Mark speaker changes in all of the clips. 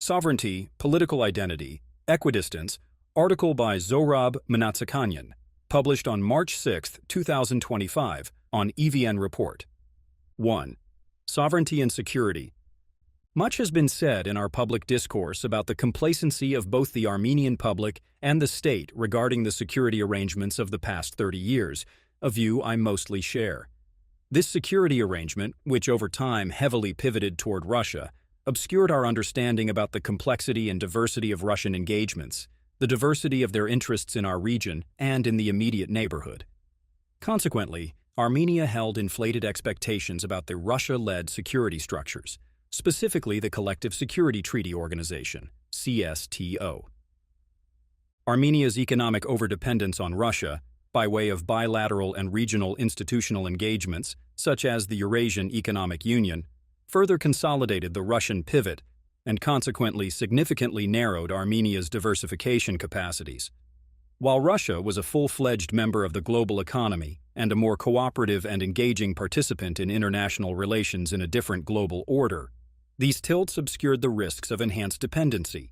Speaker 1: Sovereignty, Political Identity, Equidistance, article by Zohrab Mnatsakanyan, published on March 6, 2025, on EVN Report. 1. Sovereignty and Security. Much has been said in our public discourse about the complacency of both the Armenian public and the state regarding the security arrangements of the past 30 years, a view I mostly share. This security arrangement, which over time heavily pivoted toward Russia, obscured our understanding about the complexity and diversity of Russian engagements, the diversity of their interests in our region and in the immediate neighborhood. Consequently, Armenia held inflated expectations about the Russia-led security structures, specifically the Collective Security Treaty Organization, CSTO. Armenia's economic overdependence on Russia, by way of bilateral and regional institutional engagements, such as the Eurasian Economic Union, further consolidated the Russian pivot and consequently significantly narrowed Armenia's diversification capacities. While Russia was a full-fledged member of the global economy and a more cooperative and engaging participant in international relations in a different global order, these tilts obscured the risks of enhanced dependency.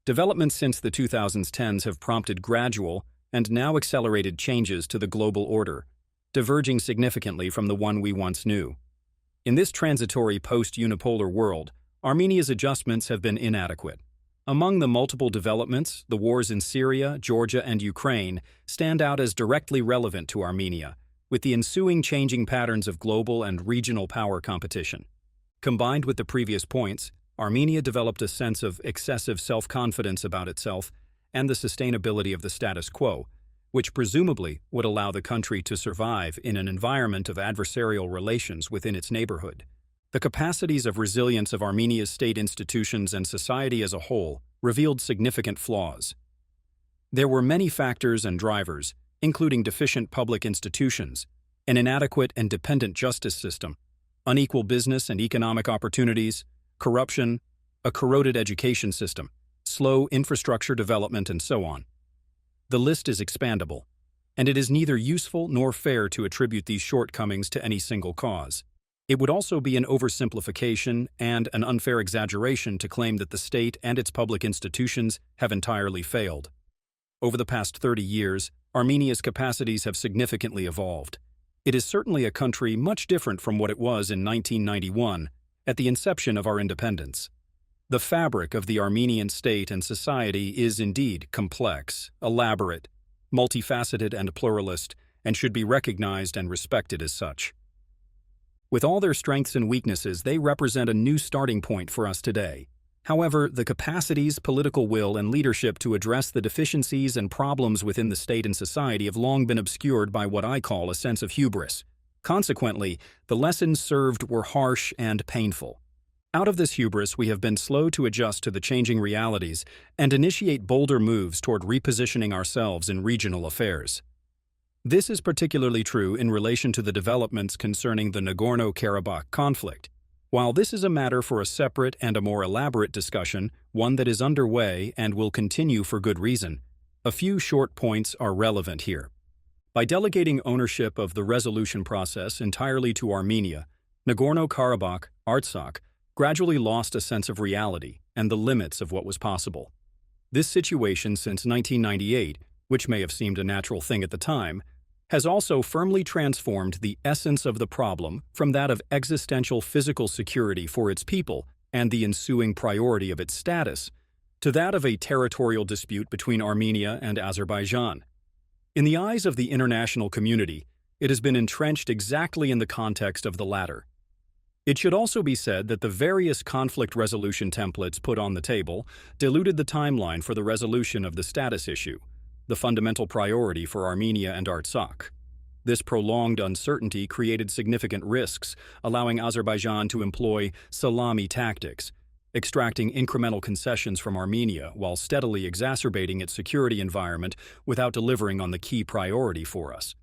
Speaker 1: Developments since the 2010s have prompted gradual and now accelerated changes to the global order, diverging significantly from the one we once knew. In this transitory post-unipolar world, Armenia's adjustments have been inadequate. Among the multiple developments, the wars in Syria, Georgia, and Ukraine stand out as directly relevant to Armenia, with the ensuing changing patterns of global and regional power competition. Combined with the previous points, Armenia developed a sense of excessive self-confidence about itself and the sustainability of the status quo, which presumably would allow the country to survive in an environment of adversarial relations within its neighborhood. The capacities of resilience of Armenia's state institutions and society as a whole revealed significant flaws. There were many factors and drivers, including deficient public institutions, an inadequate and dependent justice system, unequal business and economic opportunities, corruption, a corroded education system, slow infrastructure development, and so on. The list is expandable, and it is neither useful nor fair to attribute these shortcomings to any single cause. It would also be an oversimplification and an unfair exaggeration to claim that the state and its public institutions have entirely failed. Over the past 30 years, Armenia's capacities have significantly evolved. It is certainly a country much different from what it was in 1991, at the inception of our independence. The fabric of the Armenian state and society is indeed complex, elaborate, multifaceted, and pluralist, and should be recognized and respected as such. With all their strengths and weaknesses, they represent a new starting point for us today. However, the capacities, political will, and leadership to address the deficiencies and problems within the state and society have long been obscured by what I call a sense of hubris. Consequently, the lessons served were harsh and painful. Out of this hubris, we have been slow to adjust to the changing realities and initiate bolder moves toward repositioning ourselves in regional affairs. This is particularly true in relation to the developments concerning the Nagorno-Karabakh conflict. While this is a matter for a separate and a more elaborate discussion, one that is underway and will continue for good reason, a few short points are relevant here. By delegating ownership of the resolution process entirely to Armenia, Nagorno-Karabakh, Artsakh, gradually lost a sense of reality and the limits of what was possible. This situation since 1998, which may have seemed a natural thing at the time, has also firmly transformed the essence of the problem from that of existential physical security for its people and the ensuing priority of its status to that of a territorial dispute between Armenia and Azerbaijan. In the eyes of the international community, it has been entrenched exactly in the context of the latter. It should also be said that the various conflict resolution templates put on the table diluted the timeline for the resolution of the status issue, the fundamental priority for Armenia and Artsakh. This prolonged uncertainty created significant risks, allowing Azerbaijan to employ salami tactics, extracting incremental concessions from Armenia while steadily exacerbating its security environment without delivering on the key priority for us.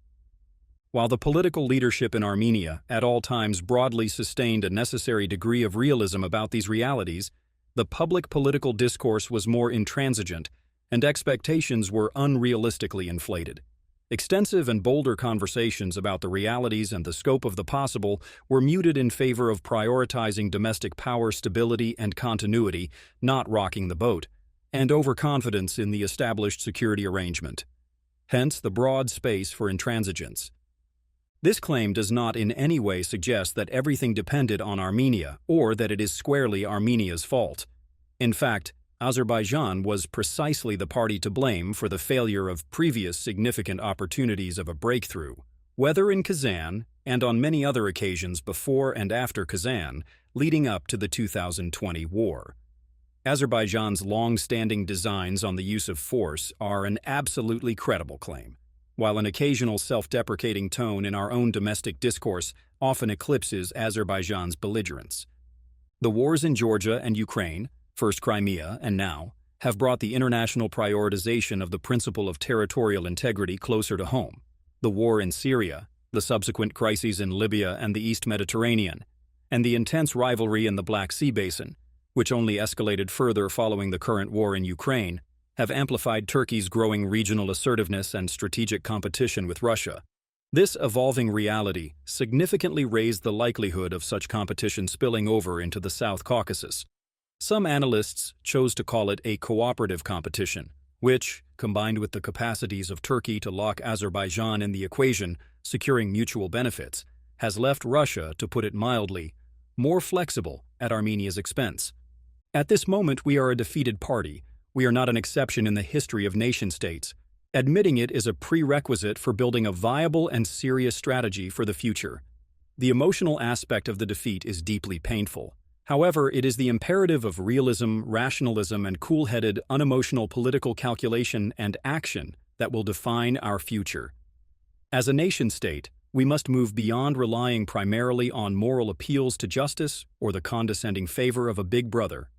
Speaker 1: While the political leadership in Armenia at all times broadly sustained a necessary degree of realism about these realities, the public political discourse was more intransigent and expectations were unrealistically inflated. Extensive and bolder conversations about the realities and the scope of the possible were muted in favor of prioritizing domestic power stability and continuity, not rocking the boat, and overconfidence in the established security arrangement. Hence the broad space for intransigence. This claim does not in any way suggest that everything depended on Armenia or that it is squarely Armenia's fault. In fact, Azerbaijan was precisely the party to blame for the failure of previous significant opportunities of a breakthrough, whether in Kazan and on many other occasions before and after Kazan, leading up to the 2020 war. Azerbaijan's long-standing designs on the use of force are an absolutely credible claim, while an occasional self-deprecating tone in our own domestic discourse often eclipses Azerbaijan's belligerence. The wars in Georgia and Ukraine, first Crimea and now, have brought the international prioritization of the principle of territorial integrity closer to home. The war in Syria, the subsequent crises in Libya and the East Mediterranean, and the intense rivalry in the Black Sea Basin, which only escalated further following the current war in Ukraine, have amplified Turkey's growing regional assertiveness and strategic competition with Russia. This evolving reality significantly raised the likelihood of such competition spilling over into the South Caucasus. Some analysts chose to call it a cooperative competition, which, combined with the capacities of Turkey to lock Azerbaijan in the equation, securing mutual benefits, has left Russia, to put it mildly, more flexible at Armenia's expense. At this moment, we are a defeated party. We are not an exception in the history of nation-states. Admitting it is a prerequisite for building a viable and serious strategy for the future. The emotional aspect of the defeat is deeply painful. However, it is the imperative of realism, rationalism, and cool-headed, unemotional political calculation and action that will define our future. As a nation-state, we must move beyond relying primarily on moral appeals to justice or the condescending favor of a big brother.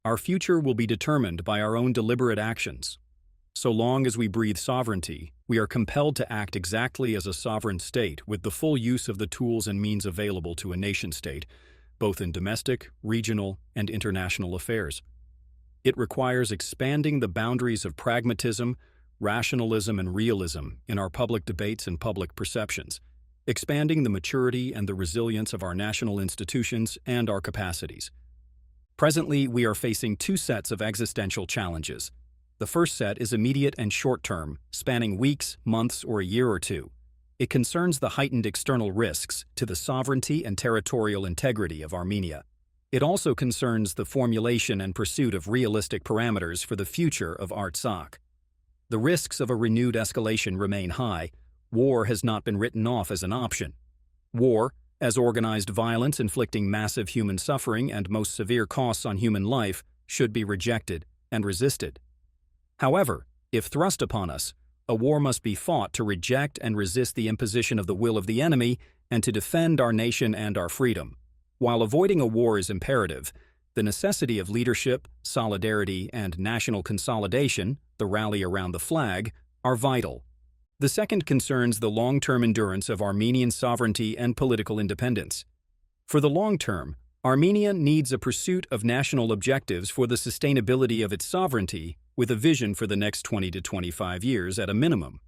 Speaker 1: Our future will be determined by our own deliberate actions. So long as we breathe sovereignty, we are compelled to act exactly as a sovereign state with the full use of the tools and means available to a nation-state, both in domestic, regional, and international affairs. It requires expanding the boundaries of pragmatism, rationalism, and realism in our public debates and public perceptions, expanding the maturity and the resilience of our national institutions and our capacities. Presently, we are facing two sets of existential challenges. The first set is immediate and short-term, spanning weeks, months, or a year or two. It concerns the heightened external risks to the sovereignty and territorial integrity of Armenia. It also concerns the formulation and pursuit of realistic parameters for the future of Artsakh. The risks of a renewed escalation remain high. War has not been written off as an option. War, as organized violence inflicting massive human suffering and most severe costs on human life, should be rejected and resisted. However, if thrust upon us, a war must be fought to reject and resist the imposition of the will of the enemy and to defend our nation and our freedom. While avoiding a war is imperative, the necessity of leadership, solidarity, and national consolidation, the rally around the flag, are vital. The second concerns the long-term endurance of Armenian sovereignty and political independence. For the long term, Armenia needs a pursuit of national objectives for the sustainability of its sovereignty with a vision for the next 20 to 25 years at a minimum,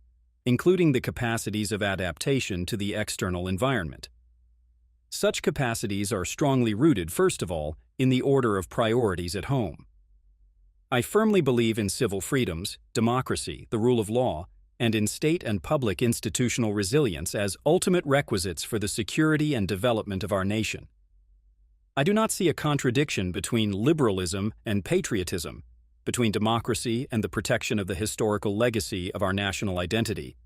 Speaker 1: including the capacities of adaptation to the external environment. Such capacities are strongly rooted, first of all, in the order of priorities at home. I firmly believe in civil freedoms, democracy, the rule of law, and in state and public institutional resilience as ultimate requisites for the security and development of our nation. I do not see a contradiction between liberalism and patriotism, between democracy and the protection of the historical legacy of our national identity.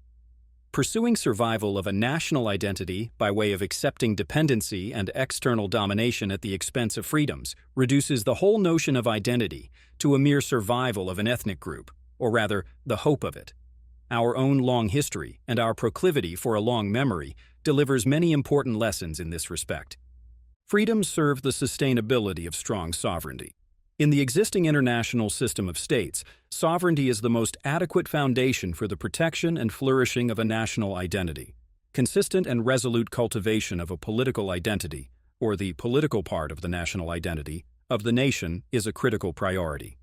Speaker 1: Pursuing survival of a national identity by way of accepting dependency and external domination at the expense of freedoms reduces the whole notion of identity to a mere survival of an ethnic group, or rather, the hope of it. Our own long history and our proclivity for a long memory delivers many important lessons in this respect. Freedoms serve the sustainability of strong sovereignty. In the existing international system of states, sovereignty is the most adequate foundation for the protection and flourishing of a national identity. Consistent and resolute cultivation of a political identity, or the political part of the national identity, of the nation is a critical priority.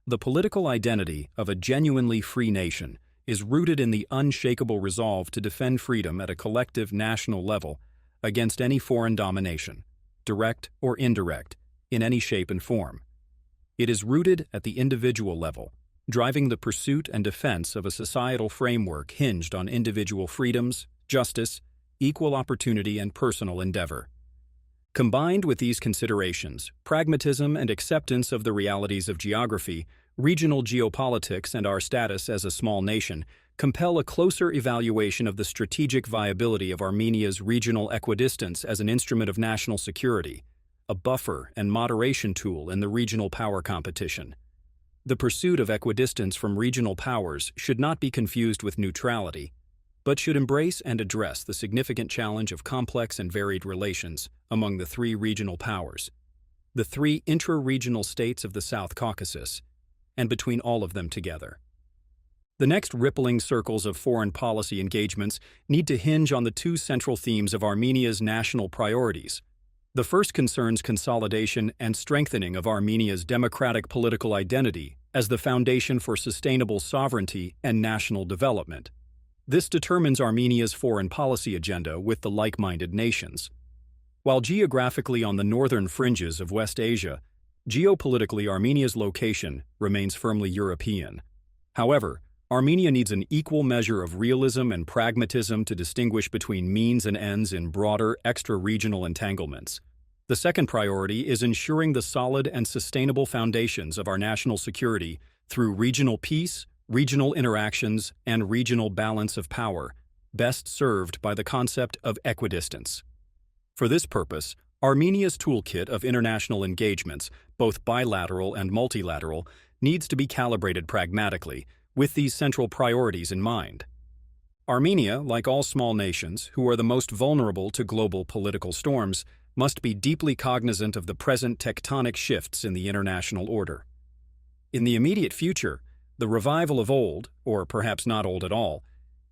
Speaker 1: The political identity of a genuinely free nation is rooted in the unshakable resolve to defend freedom at a collective national level against any foreign domination, direct or indirect, in any shape and form. It is rooted at the individual level, driving the pursuit and defense of a societal framework hinged on individual freedoms, justice, equal opportunity, and personal endeavor. Combined with these considerations, pragmatism and acceptance of the realities of geography, regional geopolitics, and our status as a small nation compel a closer evaluation of the strategic viability of Armenia's regional equidistance as an instrument of national security, a buffer and moderation tool in the regional power competition. The pursuit of equidistance from regional powers should not be confused with neutrality, but should embrace and address the significant challenge of complex and varied relations among the three regional powers, the three intra-regional states of the South Caucasus, and between all of them together. The next rippling circles of foreign policy engagements need to hinge on the two central themes of Armenia's national priorities. The first concerns consolidation and strengthening of Armenia's democratic political identity as the foundation for sustainable sovereignty and national development. This determines Armenia's foreign policy agenda with the like-minded nations. While geographically on the northern fringes of West Asia, geopolitically Armenia's location remains firmly European. However, Armenia needs an equal measure of realism and pragmatism to distinguish between means and ends in broader, extra-regional entanglements. The second priority is ensuring the solid and sustainable foundations of our national security through regional peace, regional interactions, and regional balance of power, best served by the concept of equidistance. For this purpose, Armenia's toolkit of international engagements, both bilateral and multilateral, needs to be calibrated pragmatically, with these central priorities in mind. Armenia, like all small nations who are the most vulnerable to global political storms, must be deeply cognizant of the present tectonic shifts in the international order. In the immediate future, the revival of old, or perhaps not old at all,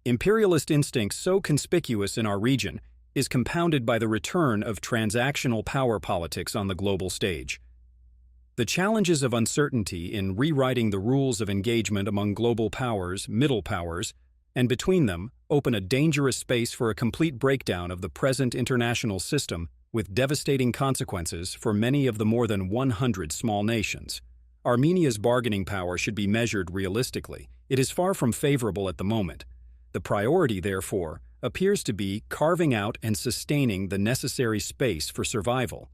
Speaker 1: imperialist instincts so conspicuous in our region is compounded by the return of transactional power politics on the global stage. The challenges of uncertainty in rewriting the rules of engagement among global powers, middle powers, and between them open a dangerous space for a complete breakdown of the present international system with devastating consequences for many of the more than 100 small nations. Armenia's bargaining power should be measured realistically. It is far from favorable at the moment. The priority, therefore, appears to be carving out and sustaining the necessary space for survival.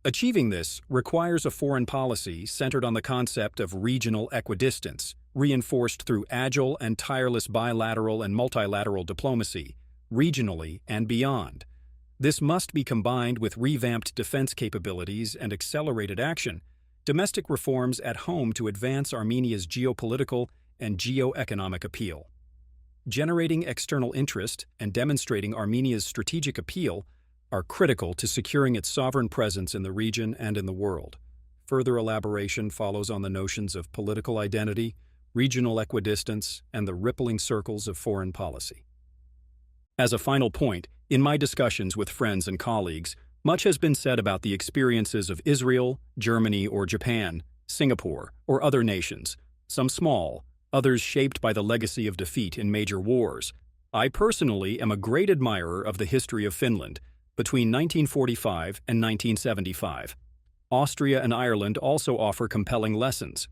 Speaker 1: Achieving this requires a foreign policy centered on the concept of regional equidistance, reinforced through agile and tireless bilateral and multilateral diplomacy, regionally and beyond. This must be combined with revamped defense capabilities and accelerated action, domestic reforms at home to advance Armenia's geopolitical and geo-economic appeal. Generating external interest and demonstrating Armenia's strategic appeal are critical to securing its sovereign presence in the region and in the world. Further elaboration follows on the notions of political identity, regional equidistance, and the rippling circles of foreign policy. As a final point, in my discussions with friends and colleagues, much has been said about the experiences of Israel, Germany, or Japan, Singapore, or other nations, some small, others shaped by the legacy of defeat in major wars. I personally am a great admirer of the history of Finland, between 1945 and 1975. Austria and Ireland also offer compelling lessons.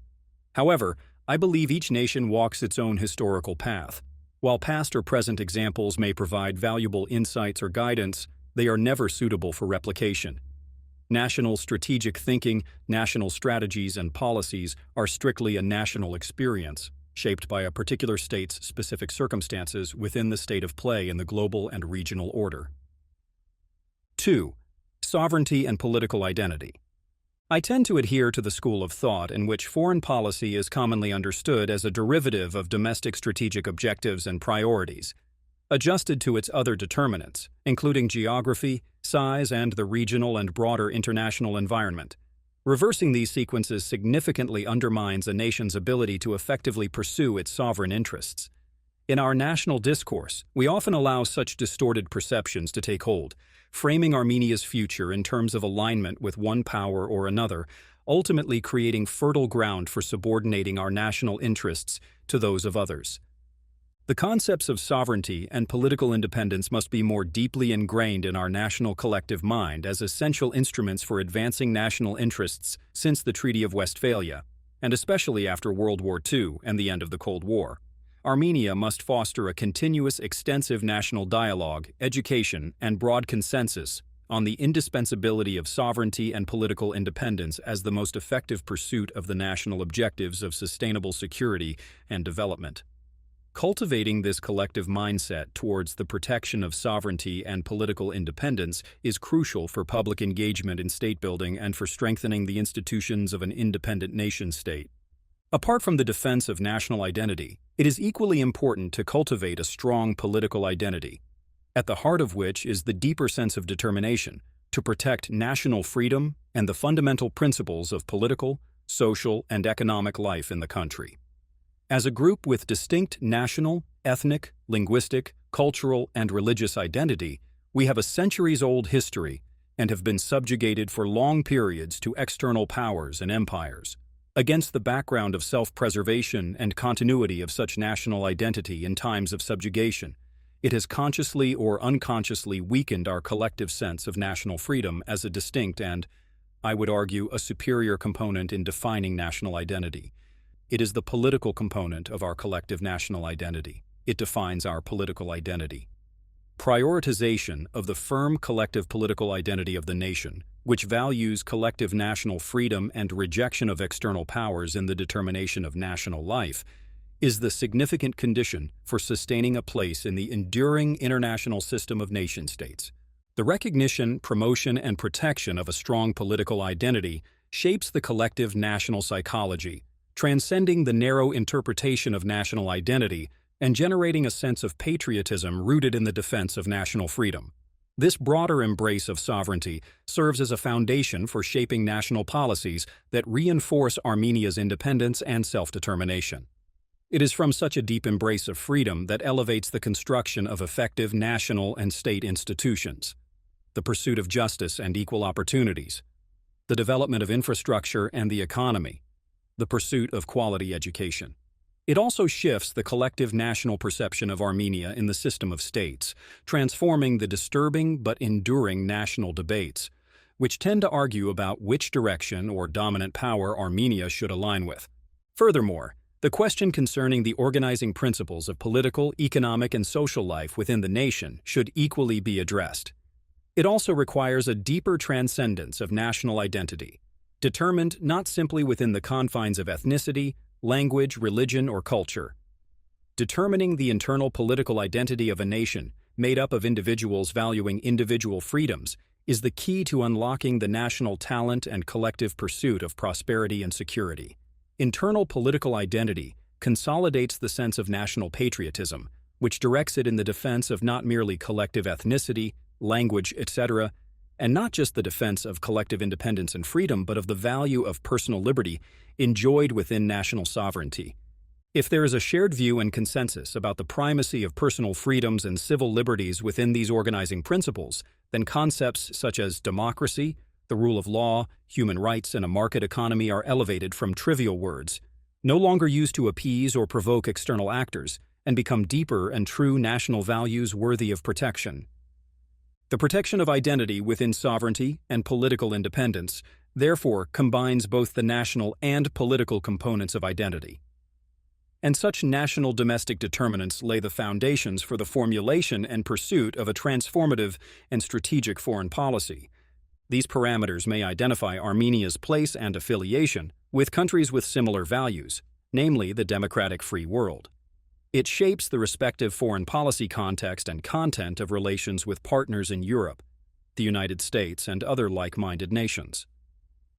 Speaker 1: However, I believe each nation walks its own historical path. While past or present examples may provide valuable insights or guidance, they are never suitable for replication. National strategic thinking, national strategies, and policies are strictly a national experience, shaped by a particular state's specific circumstances within the state of play in the global and regional order. 2. Sovereignty and political identity. I tend to adhere to the school of thought in which foreign policy is commonly understood as a derivative of domestic strategic objectives and priorities, adjusted to its other determinants, including geography, size, and the regional and broader international environment. Reversing these sequences significantly undermines a nation's ability to effectively pursue its sovereign interests. In our national discourse, we often allow such distorted perceptions to take hold, framing Armenia's future in terms of alignment with one power or another, ultimately creating fertile ground for subordinating our national interests to those of others. The concepts of sovereignty and political independence must be more deeply ingrained in our national collective mind as essential instruments for advancing national interests since the Treaty of Westphalia, and especially after World War II and the end of the Cold War. Armenia must foster a continuous, extensive national dialogue, education, and broad consensus on the indispensability of sovereignty and political independence as the most effective pursuit of the national objectives of sustainable security and development. Cultivating this collective mindset towards the protection of sovereignty and political independence is crucial for public engagement in state-building and for strengthening the institutions of an independent nation-state. Apart from the defense of national identity, it is equally important to cultivate a strong political identity, at the heart of which is the deeper sense of determination to protect national freedom and the fundamental principles of political, social, and economic life in the country. As a group with distinct national, ethnic, linguistic, cultural, and religious identity, we have a centuries-old history and have been subjugated for long periods to external powers and empires. Against the background of self-preservation and continuity of such national identity in times of subjugation, it has consciously or unconsciously weakened our collective sense of national freedom as a distinct and, I would argue, a superior component in defining national identity. It is the political component of our collective national identity. It defines our political identity. Prioritization of the firm collective political identity of the nation, which values collective national freedom and rejection of external powers in the determination of national life, is the significant condition for sustaining a place in the enduring international system of nation-states. The recognition, promotion, and protection of a strong political identity shapes the collective national psychology, transcending the narrow interpretation of national identity and generating a sense of patriotism rooted in the defense of national freedom. This broader embrace of sovereignty serves as a foundation for shaping national policies that reinforce Armenia's independence and self-determination. It is from such a deep embrace of freedom that elevates the construction of effective national and state institutions, the pursuit of justice and equal opportunities, the development of infrastructure and the economy, the pursuit of quality education. It also shifts the collective national perception of Armenia in the system of states, transforming the disturbing but enduring national debates, which tend to argue about which direction or dominant power Armenia should align with. Furthermore, the question concerning the organizing principles of political, economic, and social life within the nation should equally be addressed. It also requires a deeper transcendence of national identity, determined not simply within the confines of ethnicity, language, religion, or culture. Determining the internal political identity of a nation, made up of individuals valuing individual freedoms, is the key to unlocking the national talent and collective pursuit of prosperity and security. Internal political identity consolidates the sense of national patriotism, which directs it in the defense of not merely collective ethnicity, language, etc., and not just the defense of collective independence and freedom, but of the value of personal liberty enjoyed within national sovereignty. If there is a shared view and consensus about the primacy of personal freedoms and civil liberties within these organizing principles, then concepts such as democracy, the rule of law, human rights, and a market economy are elevated from trivial words, no longer used to appease or provoke external actors, and become deeper and true national values worthy of protection. The protection of identity within sovereignty and political independence, therefore, combines both the national and political components of identity. And such national domestic determinants lay the foundations for the formulation and pursuit of a transformative and strategic foreign policy. These parameters may identify Armenia's place and affiliation with countries with similar values, namely the democratic free world. It shapes the respective foreign policy context and content of relations with partners in Europe, the United States, and other like-minded nations.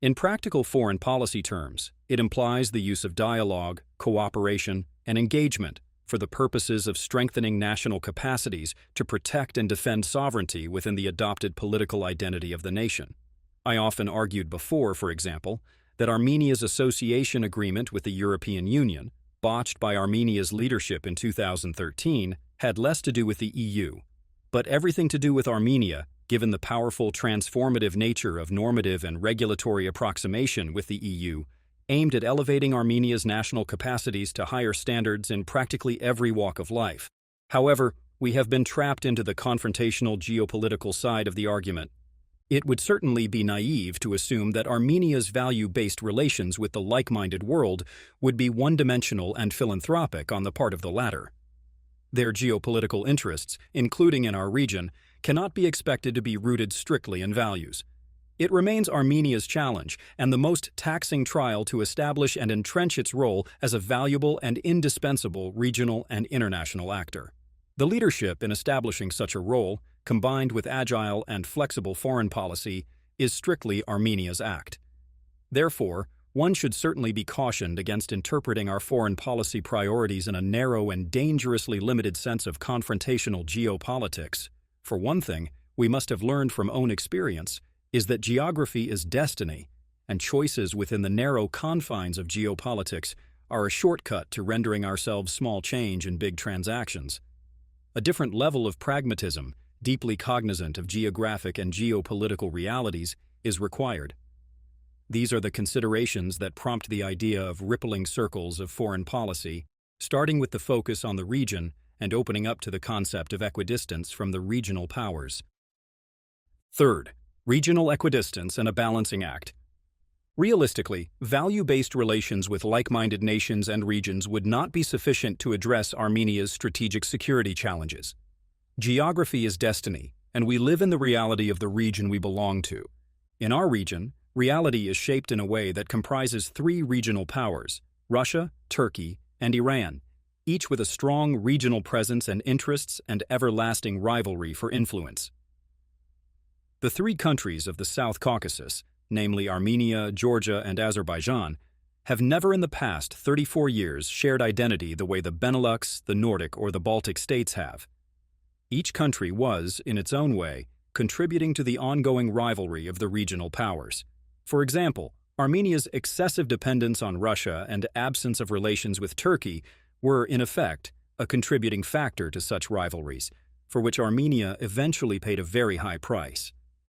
Speaker 1: In practical foreign policy terms, it implies the use of dialogue, cooperation, and engagement for the purposes of strengthening national capacities to protect and defend sovereignty within the adopted political identity of the nation. I often argued before, for example, that Armenia's association agreement with the European Union, botched by Armenia's leadership in 2013, had less to do with the EU, but everything to do with Armenia, given the powerful transformative nature of normative and regulatory approximation with the EU, aimed at elevating Armenia's national capacities to higher standards in practically every walk of life. However, we have been trapped into the confrontational geopolitical side of the argument. It would certainly be naive to assume that Armenia's value-based relations with the like-minded world would be one-dimensional and philanthropic on the part of the latter. Their geopolitical interests, including in our region, cannot be expected to be rooted strictly in values. It remains Armenia's challenge and the most taxing trial to establish and entrench its role as a valuable and indispensable regional and international actor. The leadership in establishing such a role, combined with agile and flexible foreign policy, is strictly Armenia's act. Therefore, one should certainly be cautioned against interpreting our foreign policy priorities in a narrow and dangerously limited sense of confrontational geopolitics. For one thing, we must have learned from own experience is that geography is destiny, and choices within the narrow confines of geopolitics are a shortcut to rendering ourselves small change in big transactions. A different level of pragmatism, deeply cognizant of geographic and geopolitical realities, is required. These are the considerations that prompt the idea of rippling circles of foreign policy, starting with the focus on the region and opening up to the concept of equidistance from the regional powers. Third, regional equidistance and a balancing act. Realistically, value-based relations with like-minded nations and regions would not be sufficient to address Armenia's strategic security challenges. Geography is destiny, and we live in the reality of the region we belong to. In our region, reality is shaped in a way that comprises three regional powers: Russia, Turkey, and Iran, each with a strong regional presence and interests and everlasting rivalry for influence. The three countries of the South Caucasus, namely Armenia, Georgia, and Azerbaijan, have never in the past 34 years shared identity the way the Benelux, the Nordic, or the Baltic states have. Each country was, in its own way, contributing to the ongoing rivalry of the regional powers. For example, Armenia's excessive dependence on Russia and absence of relations with Turkey were, in effect, a contributing factor to such rivalries, for which Armenia eventually paid a very high price.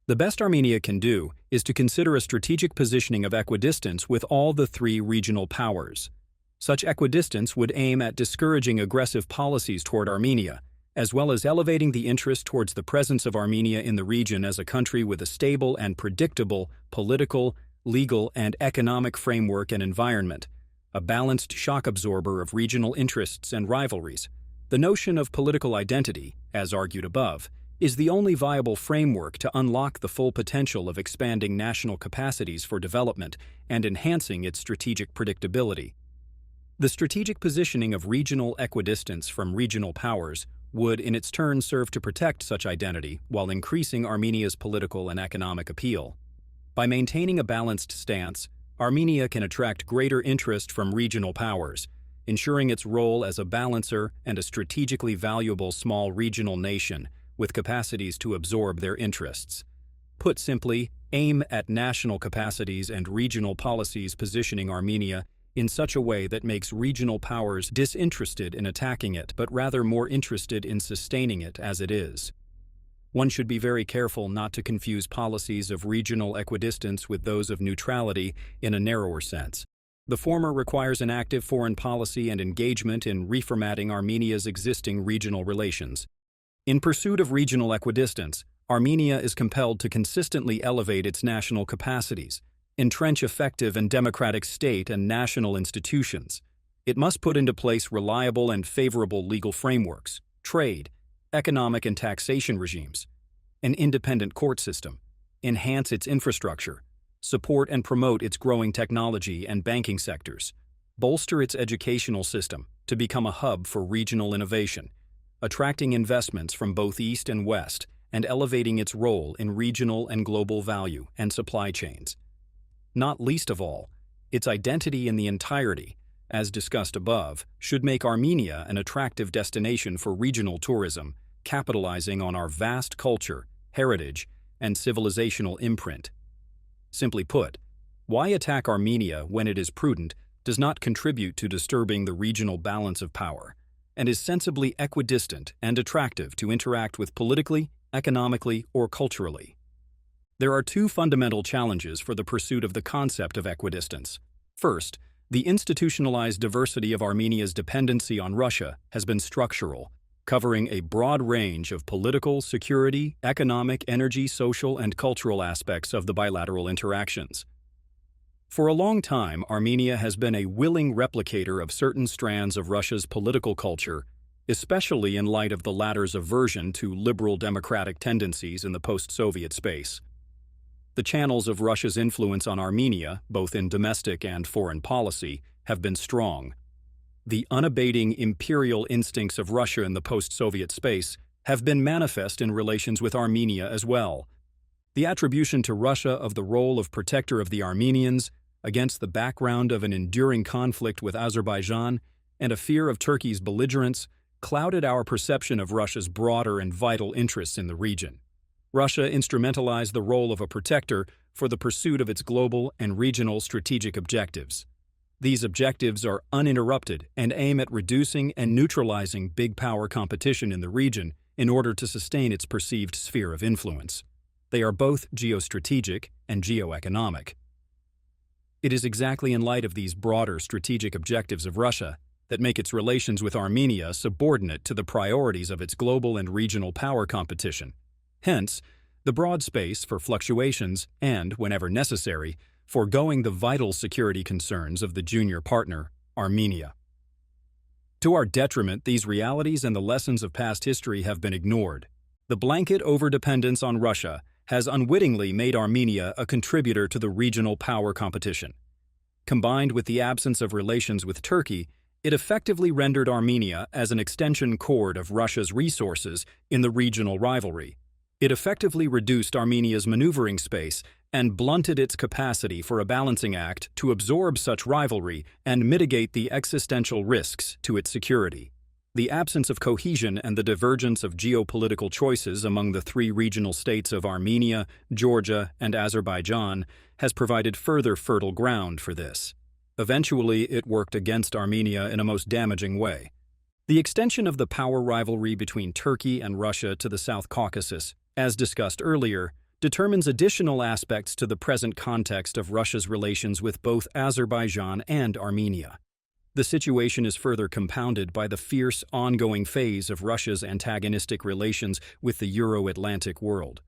Speaker 1: The best Armenia can do is to consider a strategic positioning of equidistance with all the three regional powers. Such equidistance would aim at discouraging aggressive policies toward Armenia, as well as elevating the interest towards the presence of Armenia in the region as a country with a stable and predictable political, legal, and economic framework and environment, a balanced shock absorber of regional interests and rivalries. The notion of political identity, as argued above, is the only viable framework to unlock the full potential of expanding national capacities for development and enhancing its strategic predictability. The strategic positioning of regional equidistance from regional powers would in its turn serve to protect such identity while increasing Armenia's political and economic appeal. By maintaining a balanced stance, Armenia can attract greater interest from regional powers, ensuring its role as a balancer and a strategically valuable small regional nation with capacities to absorb their interests. Put simply, aim at national capacities and regional policies positioning Armenia in such a way that makes regional powers disinterested in attacking it, but rather more interested in sustaining it as it is. One should be very careful not to confuse policies of regional equidistance with those of neutrality in a narrower sense. The former requires an active foreign policy and engagement in reformatting Armenia's existing regional relations. In pursuit of regional equidistance, Armenia is compelled to consistently elevate its national capacities, entrench effective and democratic state and national institutions. It must put into place reliable and favorable legal frameworks, trade, economic and taxation regimes, an independent court system, enhance its infrastructure, support and promote its growing technology and banking sectors, bolster its educational system to become a hub for regional innovation, attracting investments from both East and West, and elevating its role in regional and global value and supply chains. Not least of all, its identity in the entirety, as discussed above, should make Armenia an attractive destination for regional tourism, capitalizing on our vast culture, heritage, and civilizational imprint. Simply put, why attack Armenia when it is prudent does not contribute to disturbing the regional balance of power, and is sensibly equidistant and attractive to interact with politically, economically, or culturally. There are two fundamental challenges for the pursuit of the concept of equidistance. First, the institutionalized diversity of Armenia's dependency on Russia has been structural, covering a broad range of political, security, economic, energy, social, and cultural aspects of the bilateral interactions. For a long time, Armenia has been a willing replicator of certain strands of Russia's political culture, especially in light of the latter's aversion to liberal democratic tendencies in the post-Soviet space. The channels of Russia's influence on Armenia, both in domestic and foreign policy, have been strong. The unabating imperial instincts of Russia in the post-Soviet space have been manifest in relations with Armenia as well. The attribution to Russia of the role of protector of the Armenians, against the background of an enduring conflict with Azerbaijan and a fear of Turkey's belligerence, clouded our perception of Russia's broader and vital interests in the region. Russia instrumentalized the role of a protector for the pursuit of its global and regional strategic objectives. These objectives are uninterrupted and aim at reducing and neutralizing big power competition in the region in order to sustain its perceived sphere of influence. They are both geostrategic and geoeconomic. It is exactly in light of these broader strategic objectives of Russia that make its relations with Armenia subordinate to the priorities of its global and regional power competition. Hence, the broad space for fluctuations and, whenever necessary, foregoing the vital security concerns of the junior partner, Armenia. To our detriment, these realities and the lessons of past history have been ignored. The blanket overdependence on Russia has unwittingly made Armenia a contributor to the regional power competition. Combined with the absence of relations with Turkey, it effectively rendered Armenia as an extension cord of Russia's resources in the regional rivalry. It effectively reduced Armenia's maneuvering space and blunted its capacity for a balancing act to absorb such rivalry and mitigate the existential risks to its security. The absence of cohesion and the divergence of geopolitical choices among the three regional states of Armenia, Georgia, and Azerbaijan has provided further fertile ground for this. Eventually, it worked against Armenia in a most damaging way. The extension of the power rivalry between Turkey and Russia to the South Caucasus, as discussed earlier, determines additional aspects to the present context of Russia's relations with both Azerbaijan and Armenia. The situation is further compounded by the fierce, ongoing phase of Russia's antagonistic relations with the Euro-Atlantic world.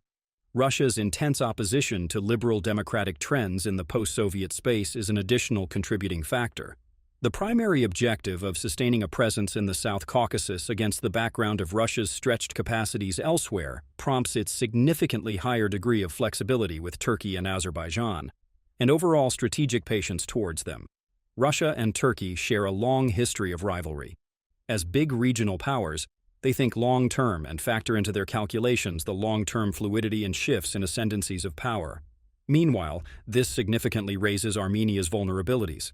Speaker 1: Russia's intense opposition to liberal democratic trends in the post-Soviet space is an additional contributing factor. The primary objective of sustaining a presence in the South Caucasus against the background of Russia's stretched capacities elsewhere prompts its significantly higher degree of flexibility with Turkey and Azerbaijan, and overall strategic patience towards them. Russia and Turkey share a long history of rivalry. As big regional powers, they think long-term and factor into their calculations the long-term fluidity and shifts in ascendancies of power. Meanwhile, this significantly raises Armenia's vulnerabilities.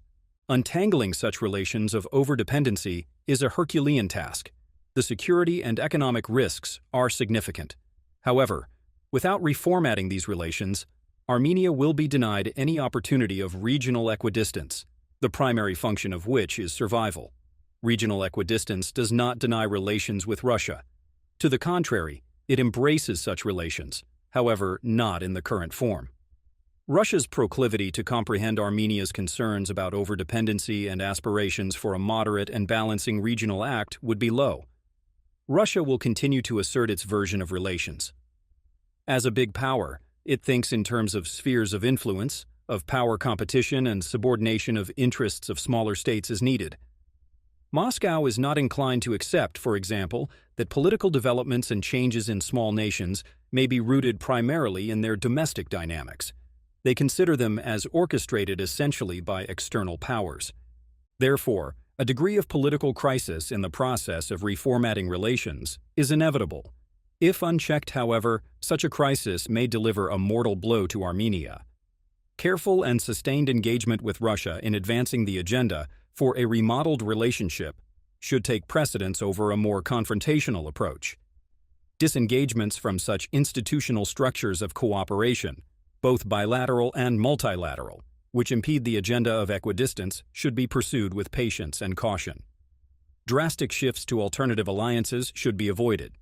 Speaker 1: Untangling such relations of overdependency is a Herculean task. The security and economic risks are significant. However, without reformatting these relations, Armenia will be denied any opportunity of regional equidistance, the primary function of which is survival. Regional equidistance does not deny relations with Russia. To the contrary, it embraces such relations, however, not in the current form. Russia's proclivity to comprehend Armenia's concerns about overdependency and aspirations for a moderate and balancing regional act would be low. Russia will continue to assert its version of relations. As a big power, it thinks in terms of spheres of influence, of power competition and subordination of interests of smaller states as needed. Moscow is not inclined to accept, for example, that political developments and changes in small nations may be rooted primarily in their domestic dynamics. They consider them as orchestrated essentially by external powers. Therefore, a degree of political crisis in the process of reformatting relations is inevitable. If unchecked, however, such a crisis may deliver a mortal blow to Armenia. Careful and sustained engagement with Russia in advancing the agenda for a remodeled relationship should take precedence over a more confrontational approach. Disengagements from such institutional structures of cooperation, both bilateral and multilateral, which impede the agenda of equidistance, should be pursued with patience and caution. Drastic shifts to alternative alliances should be avoided.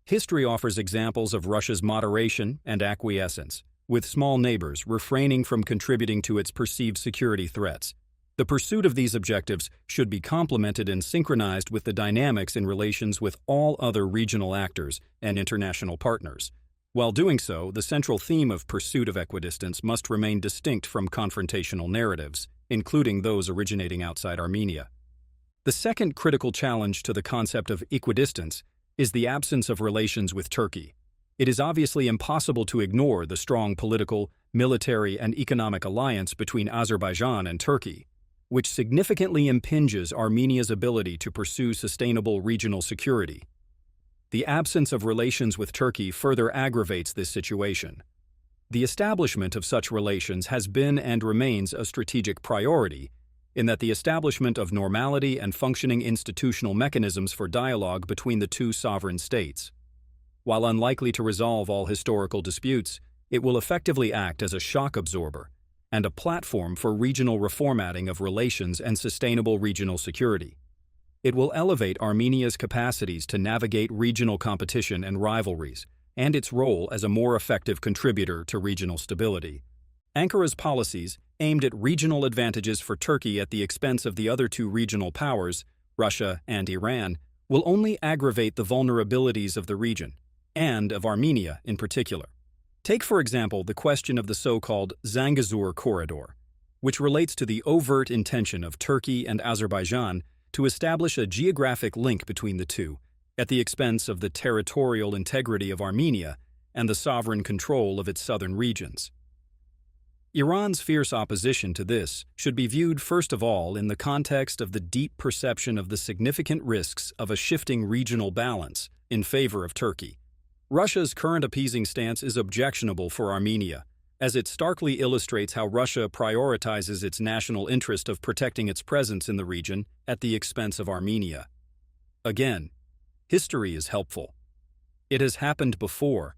Speaker 1: History offers examples of Russia's moderation and acquiescence, with small neighbors refraining from contributing to its perceived security threats. The pursuit of these objectives should be complemented and synchronized with the dynamics in relations with all other regional actors and international partners. While doing so, the central theme of pursuit of equidistance must remain distinct from confrontational narratives, including those originating outside Armenia. The second critical challenge to the concept of equidistance is the absence of relations with Turkey. It is obviously impossible to ignore the strong political, military, and economic alliance between Azerbaijan and Turkey, which significantly impinges Armenia's ability to pursue sustainable regional security. The absence of relations with Turkey further aggravates this situation. The establishment of such relations has been and remains a strategic priority, in that the establishment of normality and functioning institutional mechanisms for dialogue between the two sovereign states. While unlikely to resolve all historical disputes, it will effectively act as a shock absorber and a platform for regional reformatting of relations and sustainable regional security. It will elevate Armenia's capacities to navigate regional competition and rivalries, and its role as a more effective contributor to regional stability. Ankara's policies, aimed at regional advantages for Turkey at the expense of the other two regional powers, Russia and Iran, will only aggravate the vulnerabilities of the region, and of Armenia in particular. Take, for example, the question of the so-called Zangezur corridor, which relates to the overt intention of Turkey and Azerbaijan to establish a geographic link between the two, at the expense of the territorial integrity of Armenia and the sovereign control of its southern regions. Iran's fierce opposition to this should be viewed first of all in the context of the deep perception of the significant risks of a shifting regional balance in favor of Turkey. Russia's current appeasing stance is objectionable for Armenia, as it starkly illustrates how Russia prioritizes its national interest of protecting its presence in the region at the expense of Armenia. Again, history is helpful. It has happened before.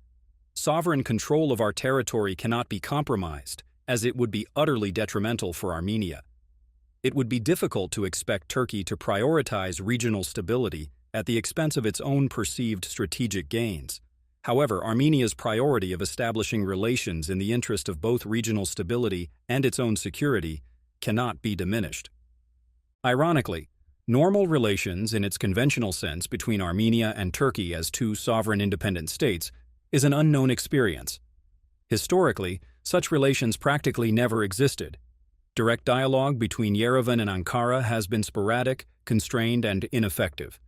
Speaker 1: Sovereign control of our territory cannot be compromised, as it would be utterly detrimental for Armenia. It would be difficult to expect Turkey to prioritize regional stability at the expense of its own perceived strategic gains. However, Armenia's priority of establishing relations in the interest of both regional stability and its own security cannot be diminished. Ironically, normal relations in its conventional sense between Armenia and Turkey as two sovereign independent states is an unknown experience. Historically, such relations practically never existed. Direct dialogue between Yerevan and Ankara has been sporadic, constrained, and ineffective.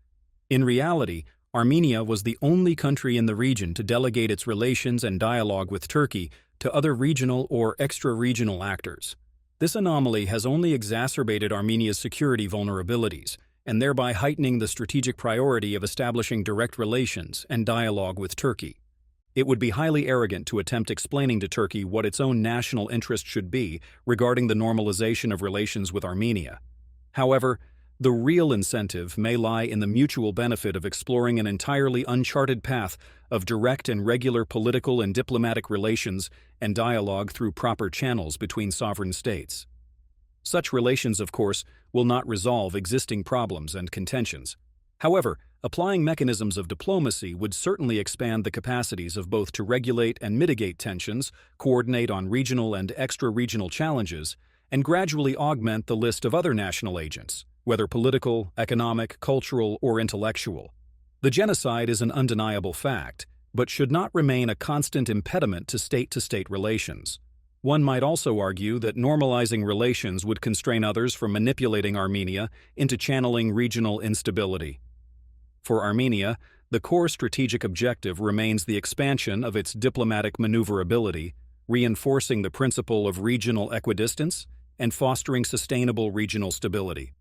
Speaker 1: In reality, Armenia was the only country in the region to delegate its relations and dialogue with Turkey to other regional or extra-regional actors. This anomaly has only exacerbated Armenia's security vulnerabilities, and thereby heightening the strategic priority of establishing direct relations and dialogue with Turkey. It would be highly arrogant to attempt explaining to Turkey what its own national interest should be regarding the normalization of relations with Armenia. However, the real incentive may lie in the mutual benefit of exploring an entirely uncharted path of direct and regular political and diplomatic relations and dialogue through proper channels between sovereign states. Such relations, of course, will not resolve existing problems and contentions. However, applying mechanisms of diplomacy would certainly expand the capacities of both to regulate and mitigate tensions, coordinate on regional and extra-regional challenges, and gradually augment the list of other national agents, whether political, economic, cultural, or intellectual. The genocide is an undeniable fact, but should not remain a constant impediment to state-to-state relations. One might also argue that normalizing relations would constrain others from manipulating Armenia into channeling regional instability. For Armenia, the core strategic objective remains the expansion of its diplomatic maneuverability, reinforcing the principle of regional equidistance and fostering sustainable regional stability.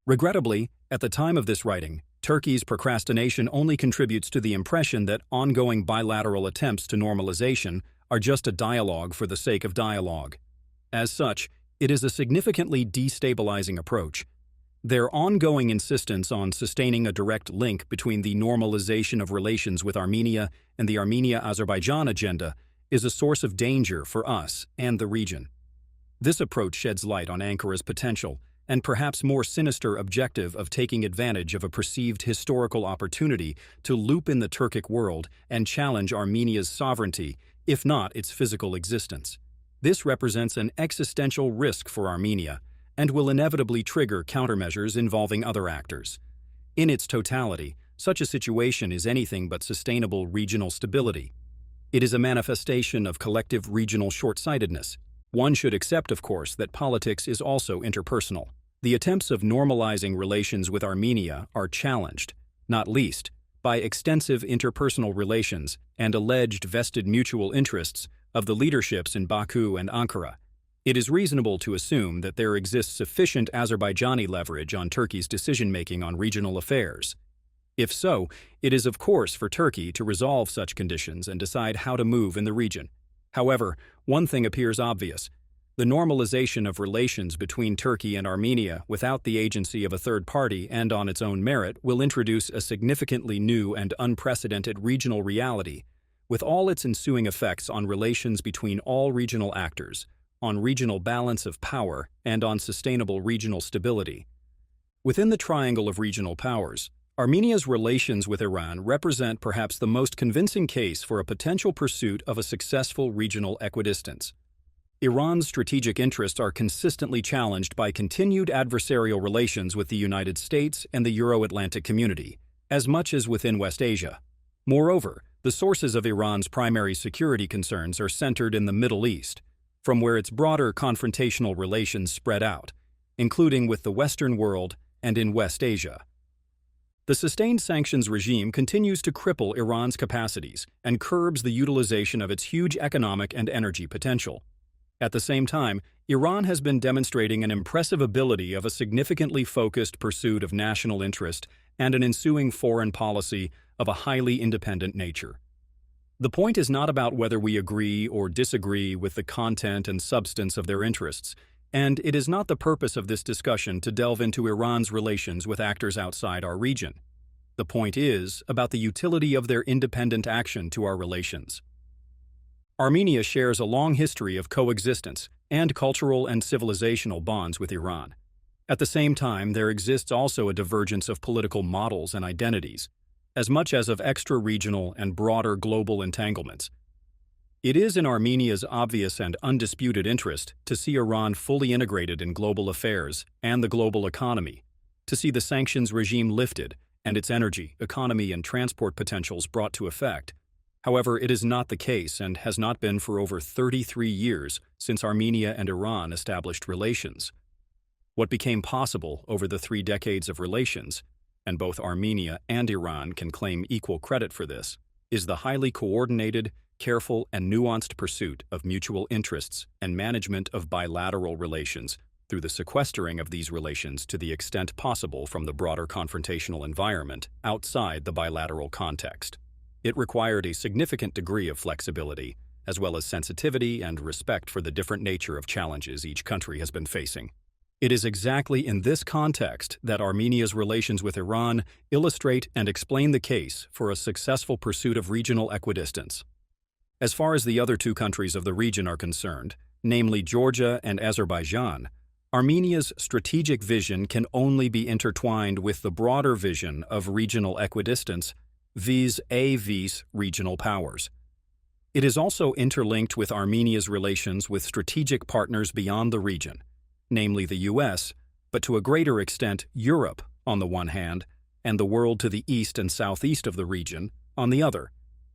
Speaker 1: Regrettably, at the time of this writing, Turkey's procrastination only contributes to the impression that ongoing bilateral attempts to normalization are just a dialogue for the sake of dialogue. As such, it is a significantly destabilizing approach. Their ongoing insistence on sustaining a direct link between the normalization of relations with Armenia and the Armenia-Azerbaijan agenda is a source of danger for us and the region. This approach sheds light on Ankara's potential and perhaps more sinister objective of taking advantage of a perceived historical opportunity to loop in the Turkic world and challenge Armenia's sovereignty, if not its physical existence. This represents an existential risk for Armenia, and will inevitably trigger countermeasures involving other actors. In its totality, such a situation is anything but sustainable regional stability. It is a manifestation of collective regional short-sightedness. One should accept, of course, that politics is also interpersonal. The attempts of normalizing relations with Armenia are challenged, not least, by extensive interpersonal relations and alleged vested mutual interests of the leaderships in Baku and Ankara. It is reasonable to assume that there exists sufficient Azerbaijani leverage on Turkey's decision-making on regional affairs. If so, it is of course for Turkey to resolve such conditions and decide how to move in the region. However, one thing appears obvious. The normalization of relations between Turkey and Armenia without the agency of a third party and on its own merit will introduce a significantly new and unprecedented regional reality, with all its ensuing effects on relations between all regional actors, on regional balance of power, and on sustainable regional stability. Within the triangle of regional powers, Armenia's relations with Iran represent perhaps the most convincing case for a potential pursuit of a successful regional equidistance. Iran's strategic interests are consistently challenged by continued adversarial relations with the United States and the Euro-Atlantic community, as much as within West Asia. Moreover, the sources of Iran's primary security concerns are centered in the Middle East, from where its broader confrontational relations spread out, including with the Western world and in West Asia. The sustained sanctions regime continues to cripple Iran's capacities and curbs the utilization of its huge economic and energy potential. At the same time, Iran has been demonstrating an impressive ability of a significantly focused pursuit of national interest and an ensuing foreign policy of a highly independent nature. The point is not about whether we agree or disagree with the content and substance of their interests, and it is not the purpose of this discussion to delve into Iran's relations with actors outside our region. The point is about the utility of their independent action to our relations. Armenia shares a long history of coexistence and cultural and civilizational bonds with Iran. At the same time, there exists also a divergence of political models and identities, as much as of extra-regional and broader global entanglements. It is in Armenia's obvious and undisputed interest to see Iran fully integrated in global affairs and the global economy, to see the sanctions regime lifted and its energy, economy, and transport potentials brought to effect. However, it is not the case and has not been for over 33 years since Armenia and Iran established relations. What became possible over the 3 decades of relations, and both Armenia and Iran can claim equal credit for this, is the highly coordinated, careful, and nuanced pursuit of mutual interests and management of bilateral relations through the sequestering of these relations to the extent possible from the broader confrontational environment outside the bilateral context. It required a significant degree of flexibility, as well as sensitivity and respect for the different nature of challenges each country has been facing. It is exactly in this context that Armenia's relations with Iran illustrate and explain the case for a successful pursuit of regional equidistance. As far as the other 2 countries of the region are concerned, namely Georgia and Azerbaijan, Armenia's strategic vision can only be intertwined with the broader vision of regional equidistance vis-a-vis regional powers. It is also interlinked with Armenia's relations with strategic partners beyond the region, namely the US, but to a greater extent Europe on the one hand, and the world to the east and southeast of the region on the other.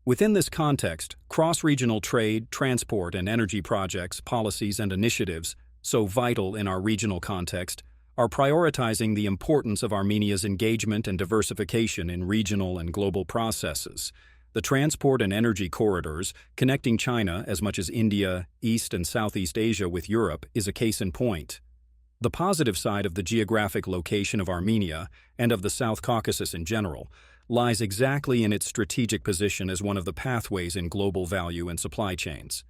Speaker 1: Within this context, cross-regional trade, transport, and energy projects, policies, and initiatives, so vital in our regional context, are prioritizing the importance of Armenia's engagement and diversification in regional and global processes. The transport and energy corridors connecting China as much as India, East and Southeast Asia with Europe is a case in point. The positive side of the geographic location of Armenia and of the South Caucasus in general lies exactly in its strategic position as one of the pathways in global value and supply chains.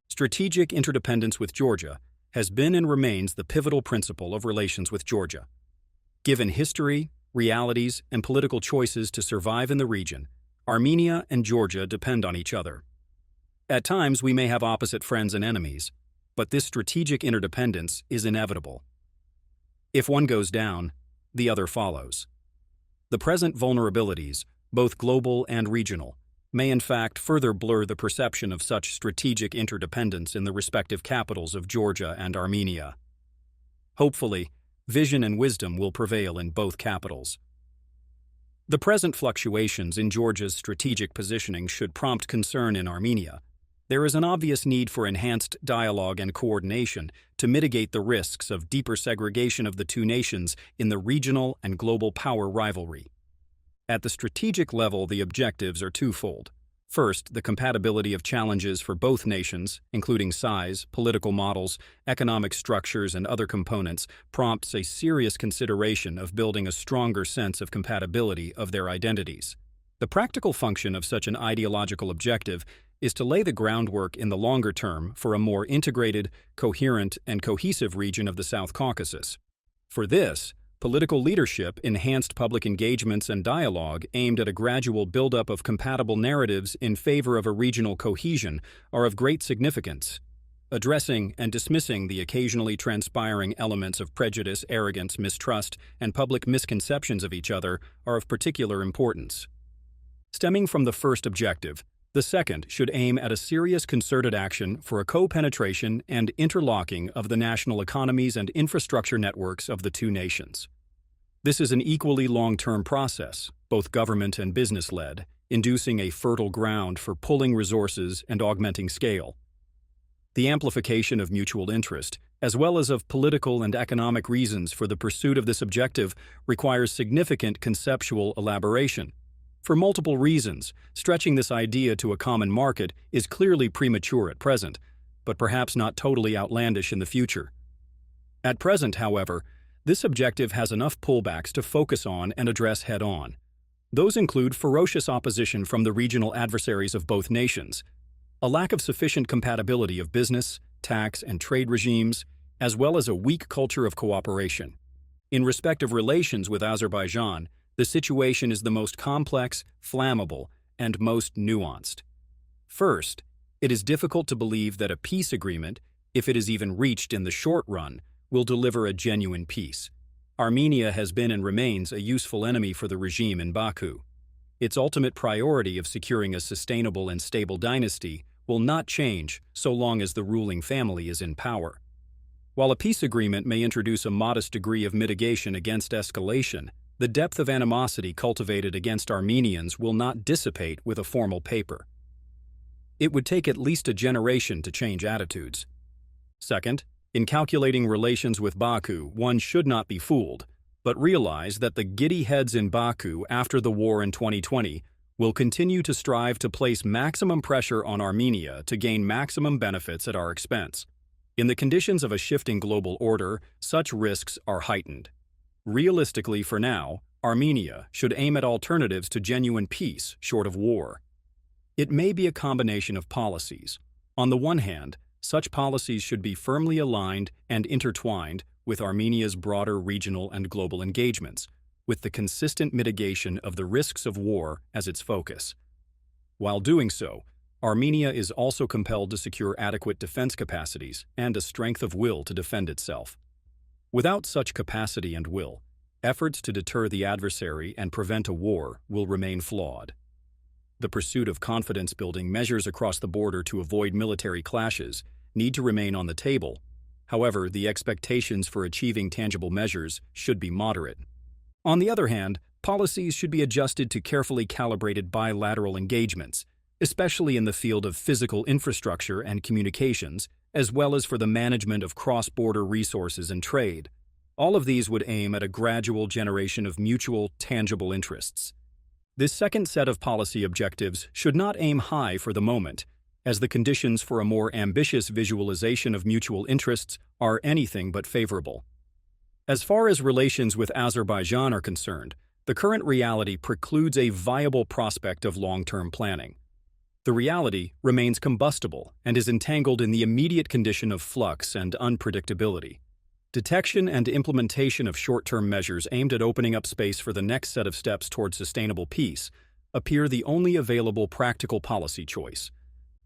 Speaker 1: Strategic interdependence with Georgia has been and remains the pivotal principle of relations with Georgia. Given history, realities, and political choices to survive in the region, Armenia and Georgia depend on each other. At times, we may have opposite friends and enemies, but this strategic interdependence is inevitable. If one goes down, the other follows. The present vulnerabilities, both global and regional, may in fact further blur the perception of such strategic interdependence in the respective capitals of Georgia and Armenia. Hopefully, vision and wisdom will prevail in both capitals. The present fluctuations in Georgia's strategic positioning should prompt concern in Armenia. There is an obvious need for enhanced dialogue and coordination to mitigate the risks of deeper segregation of the two nations in the regional and global power rivalry. At the strategic level, the objectives are twofold. First, the compatibility of challenges for both nations, including size, political models, economic structures, and other components, prompts a serious consideration of building a stronger sense of compatibility of their identities. The practical function of such an ideological objective is to lay the groundwork in the longer term for a more integrated, coherent, and cohesive region of the South Caucasus. For this, political leadership, enhanced public engagements, and dialogue aimed at a gradual buildup of compatible narratives in favor of a regional cohesion are of great significance. Addressing and dismissing the occasionally transpiring elements of prejudice, arrogance, mistrust, and public misconceptions of each other are of particular importance. Stemming from the first objective, the second should aim at a serious concerted action for a co-penetration and interlocking of the national economies and infrastructure networks of the two nations. This is an equally long-term process, both government and business-led, inducing a fertile ground for pulling resources and augmenting scale. The amplification of mutual interest, as well as of political and economic reasons for the pursuit of this objective, requires significant conceptual elaboration. For multiple reasons, stretching this idea to a common market is clearly premature at present, but perhaps not totally outlandish in the future. At present, however, this objective has enough pullbacks to focus on and address head-on. Those include ferocious opposition from the regional adversaries of both nations, a lack of sufficient compatibility of business, tax, and trade regimes, as well as a weak culture of cooperation. In respect of relations with Azerbaijan, the situation is the most complex, flammable, and most nuanced. First, it is difficult to believe that a peace agreement, if it is even reached in the short run, will deliver a genuine peace. Armenia has been and remains a useful enemy for the regime in Baku. Its ultimate priority of securing a sustainable and stable dynasty will not change so long as the ruling family is in power. While a peace agreement may introduce a modest degree of mitigation against escalation, the depth of animosity cultivated against Armenians will not dissipate with a formal paper. It would take at least a generation to change attitudes. Second, in calculating relations with Baku, one should not be fooled, but realize that the giddy heads in Baku after the war in 2020 will continue to strive to place maximum pressure on Armenia to gain maximum benefits at our expense. In the conditions of a shifting global order, such risks are heightened. Realistically, for now, Armenia should aim at alternatives to genuine peace short of war. It may be a combination of policies. On the one hand, such policies should be firmly aligned and intertwined with Armenia's broader regional and global engagements, with the consistent mitigation of the risks of war as its focus. While doing so, Armenia is also compelled to secure adequate defense capacities and a strength of will to defend itself. Without such capacity and will, efforts to deter the adversary and prevent a war will remain flawed. The pursuit of confidence-building measures across the border to avoid military clashes need to remain on the table. However, the expectations for achieving tangible measures should be moderate. On the other hand, policies should be adjusted to carefully calibrated bilateral engagements, especially in the field of physical infrastructure and communications, as well as for the management of cross-border resources and trade. All of these would aim at a gradual generation of mutual, tangible interests. This second set of policy objectives should not aim high for the moment, as the conditions for a more ambitious visualization of mutual interests are anything but favorable. As far as relations with Azerbaijan are concerned, the current reality precludes a viable prospect of long-term planning. The reality remains combustible and is entangled in the immediate condition of flux and unpredictability. Detection and implementation of short-term measures aimed at opening up space for the next set of steps towards sustainable peace appear the only available practical policy choice.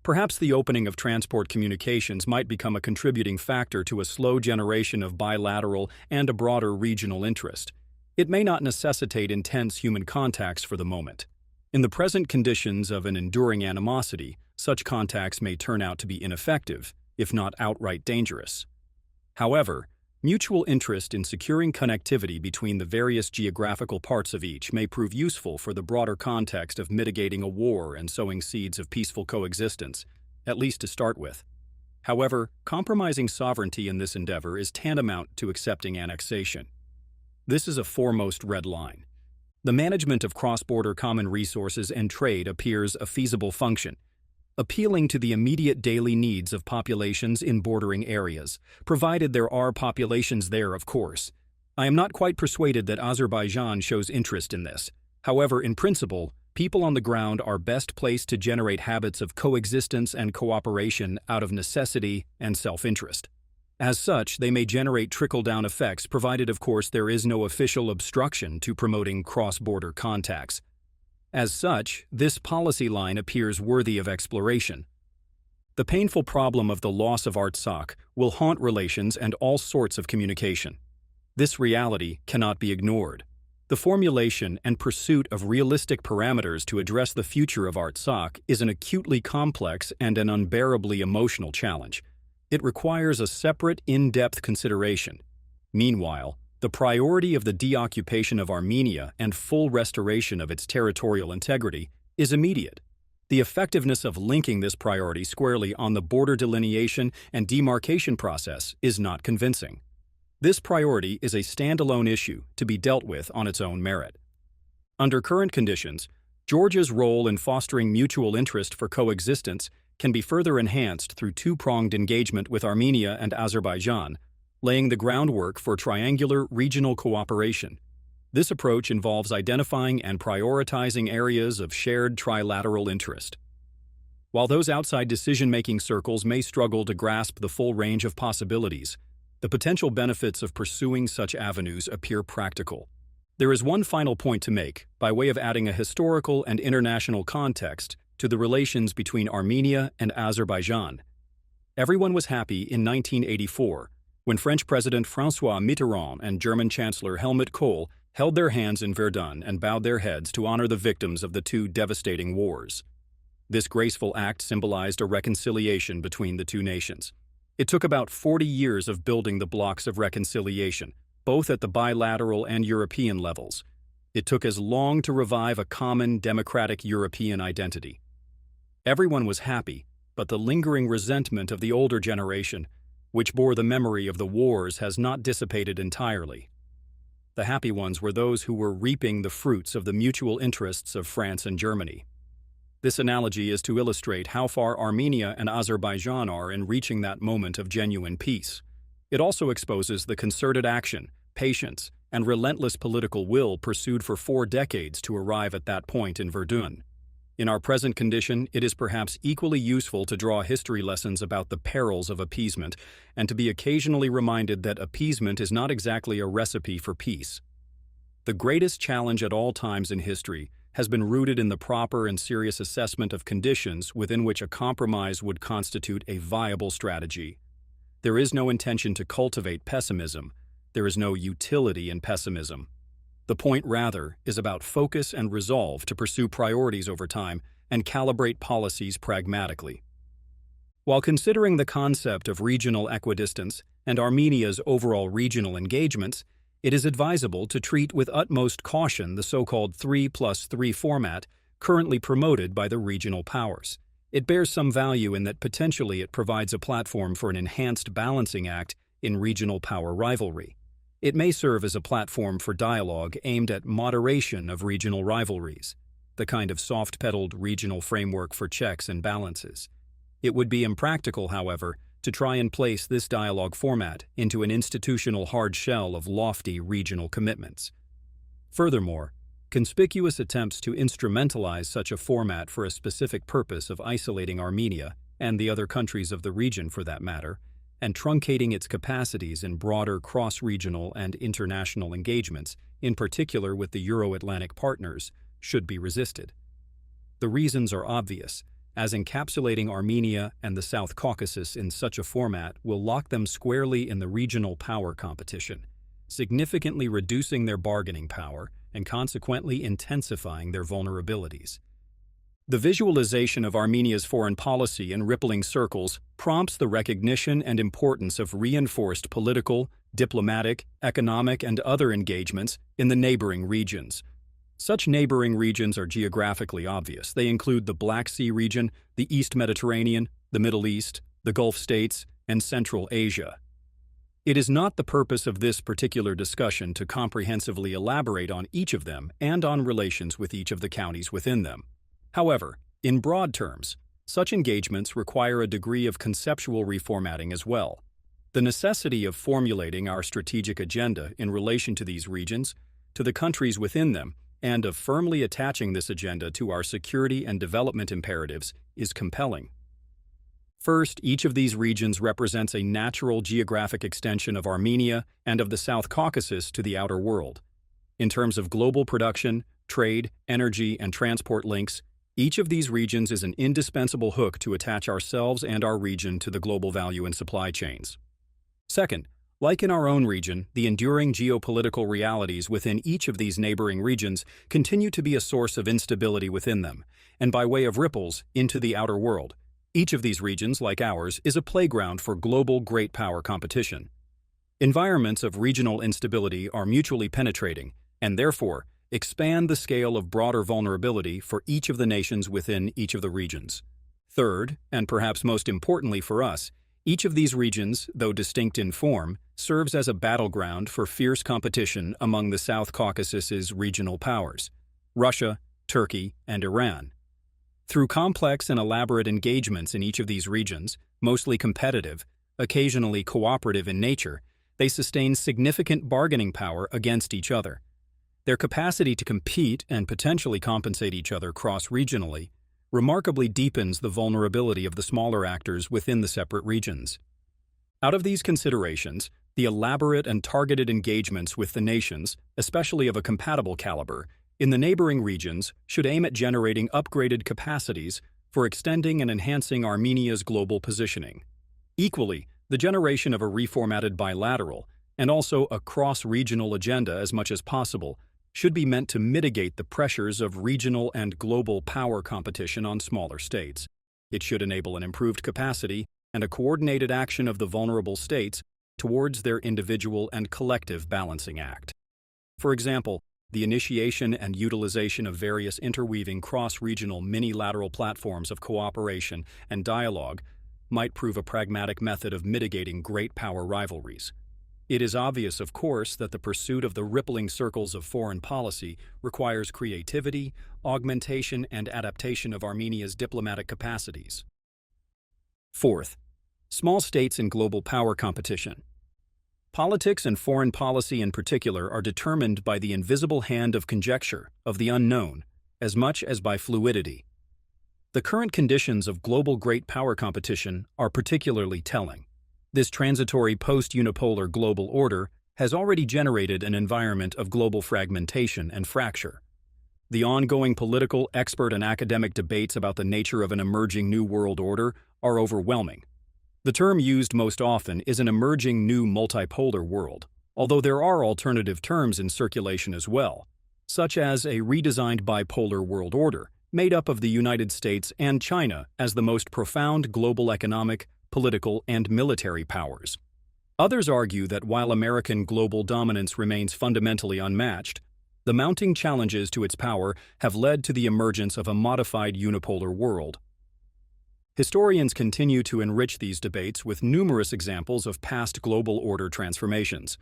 Speaker 1: Perhaps the opening of transport communications might become a contributing factor to a slow generation of bilateral and a broader regional interest. It may not necessitate intense human contacts for the moment. In the present conditions of an enduring animosity, such contacts may turn out to be ineffective, if not outright dangerous. However, Mutual interest in securing connectivity between the various geographical parts of each may prove useful for the broader context of mitigating a war and sowing seeds of peaceful coexistence, at least to start with. However, compromising sovereignty in this endeavor is tantamount to accepting annexation. This is a foremost red line. The management of cross-border common resources and trade appears a feasible function, appealing to the immediate daily needs of populations in bordering areas, provided there are populations there, of course. I am not quite persuaded that Azerbaijan shows interest in this. However, in principle, people on the ground are best placed to generate habits of coexistence and cooperation out of necessity and self-interest. As such, they may generate trickle-down effects, provided, of course, there is no official obstruction to promoting cross-border contacts. As such, this policy line appears worthy of exploration. The painful problem of the loss of Artsakh will haunt relations and all sorts of communication. This reality cannot be ignored. The formulation and pursuit of realistic parameters to address the future of Artsakh is an acutely complex and an unbearably emotional challenge. It requires a separate, in-depth consideration. Meanwhile, the priority of the deoccupation of Armenia and full restoration of its territorial integrity is immediate. The effectiveness of linking this priority squarely on the border delineation and demarcation process is not convincing. This priority is a standalone issue to be dealt with on its own merit. Under current conditions, Georgia's role in fostering mutual interest for coexistence can be further enhanced through two-pronged engagement with Armenia and Azerbaijan, laying the groundwork for triangular regional cooperation. This approach involves identifying and prioritizing areas of shared trilateral interest. While those outside decision-making circles may struggle to grasp the full range of possibilities, the potential benefits of pursuing such avenues appear practical. There is one final point to make, by way of adding a historical and international context to the relations between Armenia and Azerbaijan. Everyone was happy in 1984, when French President François Mitterrand and German Chancellor Helmut Kohl held their hands in Verdun and bowed their heads to honor the victims of the two devastating wars. This graceful act symbolized a reconciliation between the two nations. It took about 40 years of building the blocks of reconciliation, both at the bilateral and European levels. It took as long to revive a common democratic European identity. Everyone was happy, but the lingering resentment of the older generation, which bore the memory of the wars, has not dissipated entirely. The happy ones were those who were reaping the fruits of the mutual interests of France and Germany. This analogy is to illustrate how far Armenia and Azerbaijan are in reaching that moment of genuine peace. It also exposes the concerted action, patience, and relentless political will pursued for 4 decades to arrive at that point in Verdun. In our present condition, it is perhaps equally useful to draw history lessons about the perils of appeasement and to be occasionally reminded that appeasement is not exactly a recipe for peace. The greatest challenge at all times in history has been rooted in the proper and serious assessment of conditions within which a compromise would constitute a viable strategy. There is no intention to cultivate pessimism. There is no utility in pessimism. The point, rather, is about focus and resolve to pursue priorities over time and calibrate policies pragmatically. While considering the concept of regional equidistance and Armenia's overall regional engagements, it is advisable to treat with utmost caution the so-called 3+3 format currently promoted by the regional powers. It bears some value in that potentially it provides a platform for an enhanced balancing act in regional power rivalry. It may serve as a platform for dialogue aimed at moderation of regional rivalries, the kind of soft-pedaled regional framework for checks and balances. It would be impractical, however, to try and place this dialogue format into an institutional hard shell of lofty regional commitments. Furthermore, conspicuous attempts to instrumentalize such a format for a specific purpose of isolating Armenia, and the other countries of the region for that matter, and truncating its capacities in broader cross-regional and international engagements, in particular with the Euro-Atlantic partners, should be resisted. The reasons are obvious, as encapsulating Armenia and the South Caucasus in such a format will lock them squarely in the regional power competition, significantly reducing their bargaining power and consequently intensifying their vulnerabilities. The visualization of Armenia's foreign policy in rippling circles prompts the recognition and importance of reinforced political, diplomatic, economic, and other engagements in the neighboring regions. Such neighboring regions are geographically obvious. They include the Black Sea region, the East Mediterranean, the Middle East, the Gulf states, and Central Asia. It is not the purpose of this particular discussion to comprehensively elaborate on each of them and on relations with each of the counties within them. However, in broad terms, such engagements require a degree of conceptual reformatting as well. The necessity of formulating our strategic agenda in relation to these regions, to the countries within them, and of firmly attaching this agenda to our security and development imperatives is compelling. First, each of these regions represents a natural geographic extension of Armenia and of the South Caucasus to the outer world. In terms of global production, trade, energy, and transport links, each of these regions is an indispensable hook to attach ourselves and our region to the global value and supply chains. Second, like in our own region, the enduring geopolitical realities within each of these neighboring regions continue to be a source of instability within them, and by way of ripples, into the outer world. Each of these regions, like ours, is a playground for global great power competition. Environments of regional instability are mutually penetrating, and therefore, expand the scale of broader vulnerability for each of the nations within each of the regions. Third, and perhaps most importantly for us, each of these regions, though distinct in form, serves as a battleground for fierce competition among the South Caucasus's regional powers, Russia, Turkey, and Iran. Through complex and elaborate engagements in each of these regions, mostly competitive, occasionally cooperative in nature, they sustain significant bargaining power against each other. Their capacity to compete and potentially compensate each other cross-regionally remarkably deepens the vulnerability of the smaller actors within the separate regions. Out of these considerations, the elaborate and targeted engagements with the nations, especially of a compatible caliber, in the neighboring regions should aim at generating upgraded capacities for extending and enhancing Armenia's global positioning. Equally, the generation of a reformatted bilateral, and also a cross-regional agenda as much as possible, should be meant to mitigate the pressures of regional and global power competition on smaller states. It should enable an improved capacity and a coordinated action of the vulnerable states towards their individual and collective balancing act. For example, the initiation and utilization of various interweaving cross-regional minilateral platforms of cooperation and dialogue might prove a pragmatic method of mitigating great power rivalries. It is obvious, of course, that the pursuit of the rippling circles of foreign policy requires creativity, augmentation, and adaptation of Armenia's diplomatic capacities. Fourth, small states in global power competition. Politics and foreign policy in particular are determined by the invisible hand of conjecture, of the unknown, as much as by fluidity. The current conditions of global great power competition are particularly telling. This transitory post-unipolar global order has already generated an environment of global fragmentation and fracture. The ongoing political, expert, and academic debates about the nature of an emerging new world order are overwhelming. The term used most often is an emerging new multipolar world, although there are alternative terms in circulation as well, such as a redesigned bipolar world order, made up of the United States and China as the most profound global economic, political, and military powers. Others argue that while American global dominance remains fundamentally unmatched, the mounting challenges to its power have led to the emergence of a modified unipolar world. Historians continue to enrich these debates with numerous examples of past global order transformations.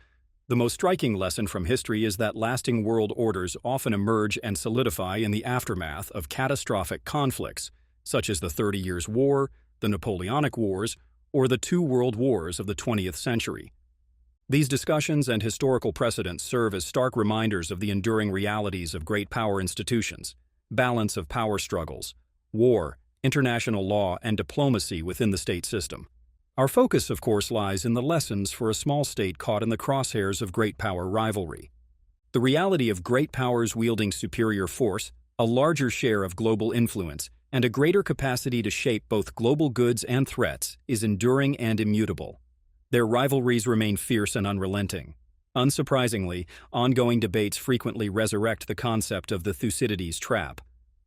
Speaker 1: The most striking lesson from history is that lasting world orders often emerge and solidify in the aftermath of catastrophic conflicts, such as the 30 Years' War, the Napoleonic Wars, or the two world wars of the 20th century. These discussions and historical precedents serve as stark reminders of the enduring realities of great power institutions, balance of power struggles, war, international law, and diplomacy within the state system. Our focus, of course, lies in the lessons for a small state caught in the crosshairs of great power rivalry. The reality of great powers wielding superior force, a larger share of global influence, and a greater capacity to shape both global goods and threats is enduring and immutable. Their rivalries remain fierce and unrelenting. Unsurprisingly, ongoing debates frequently resurrect the concept of the Thucydides trap,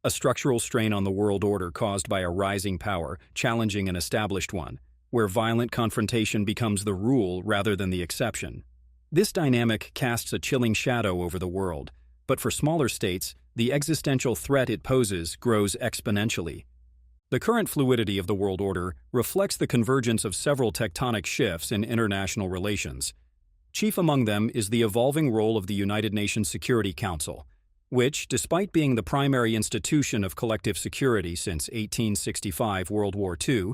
Speaker 1: a structural strain on the world order caused by a rising power challenging an established one, where violent confrontation becomes the rule rather than the exception. This dynamic casts a chilling shadow over the world, but for smaller states, the existential threat it poses grows exponentially. The current fluidity of the world order reflects the convergence of several tectonic shifts in international relations. Chief among them is the evolving role of the United Nations Security Council, which, despite being the primary institution of collective security since 1865 World War II,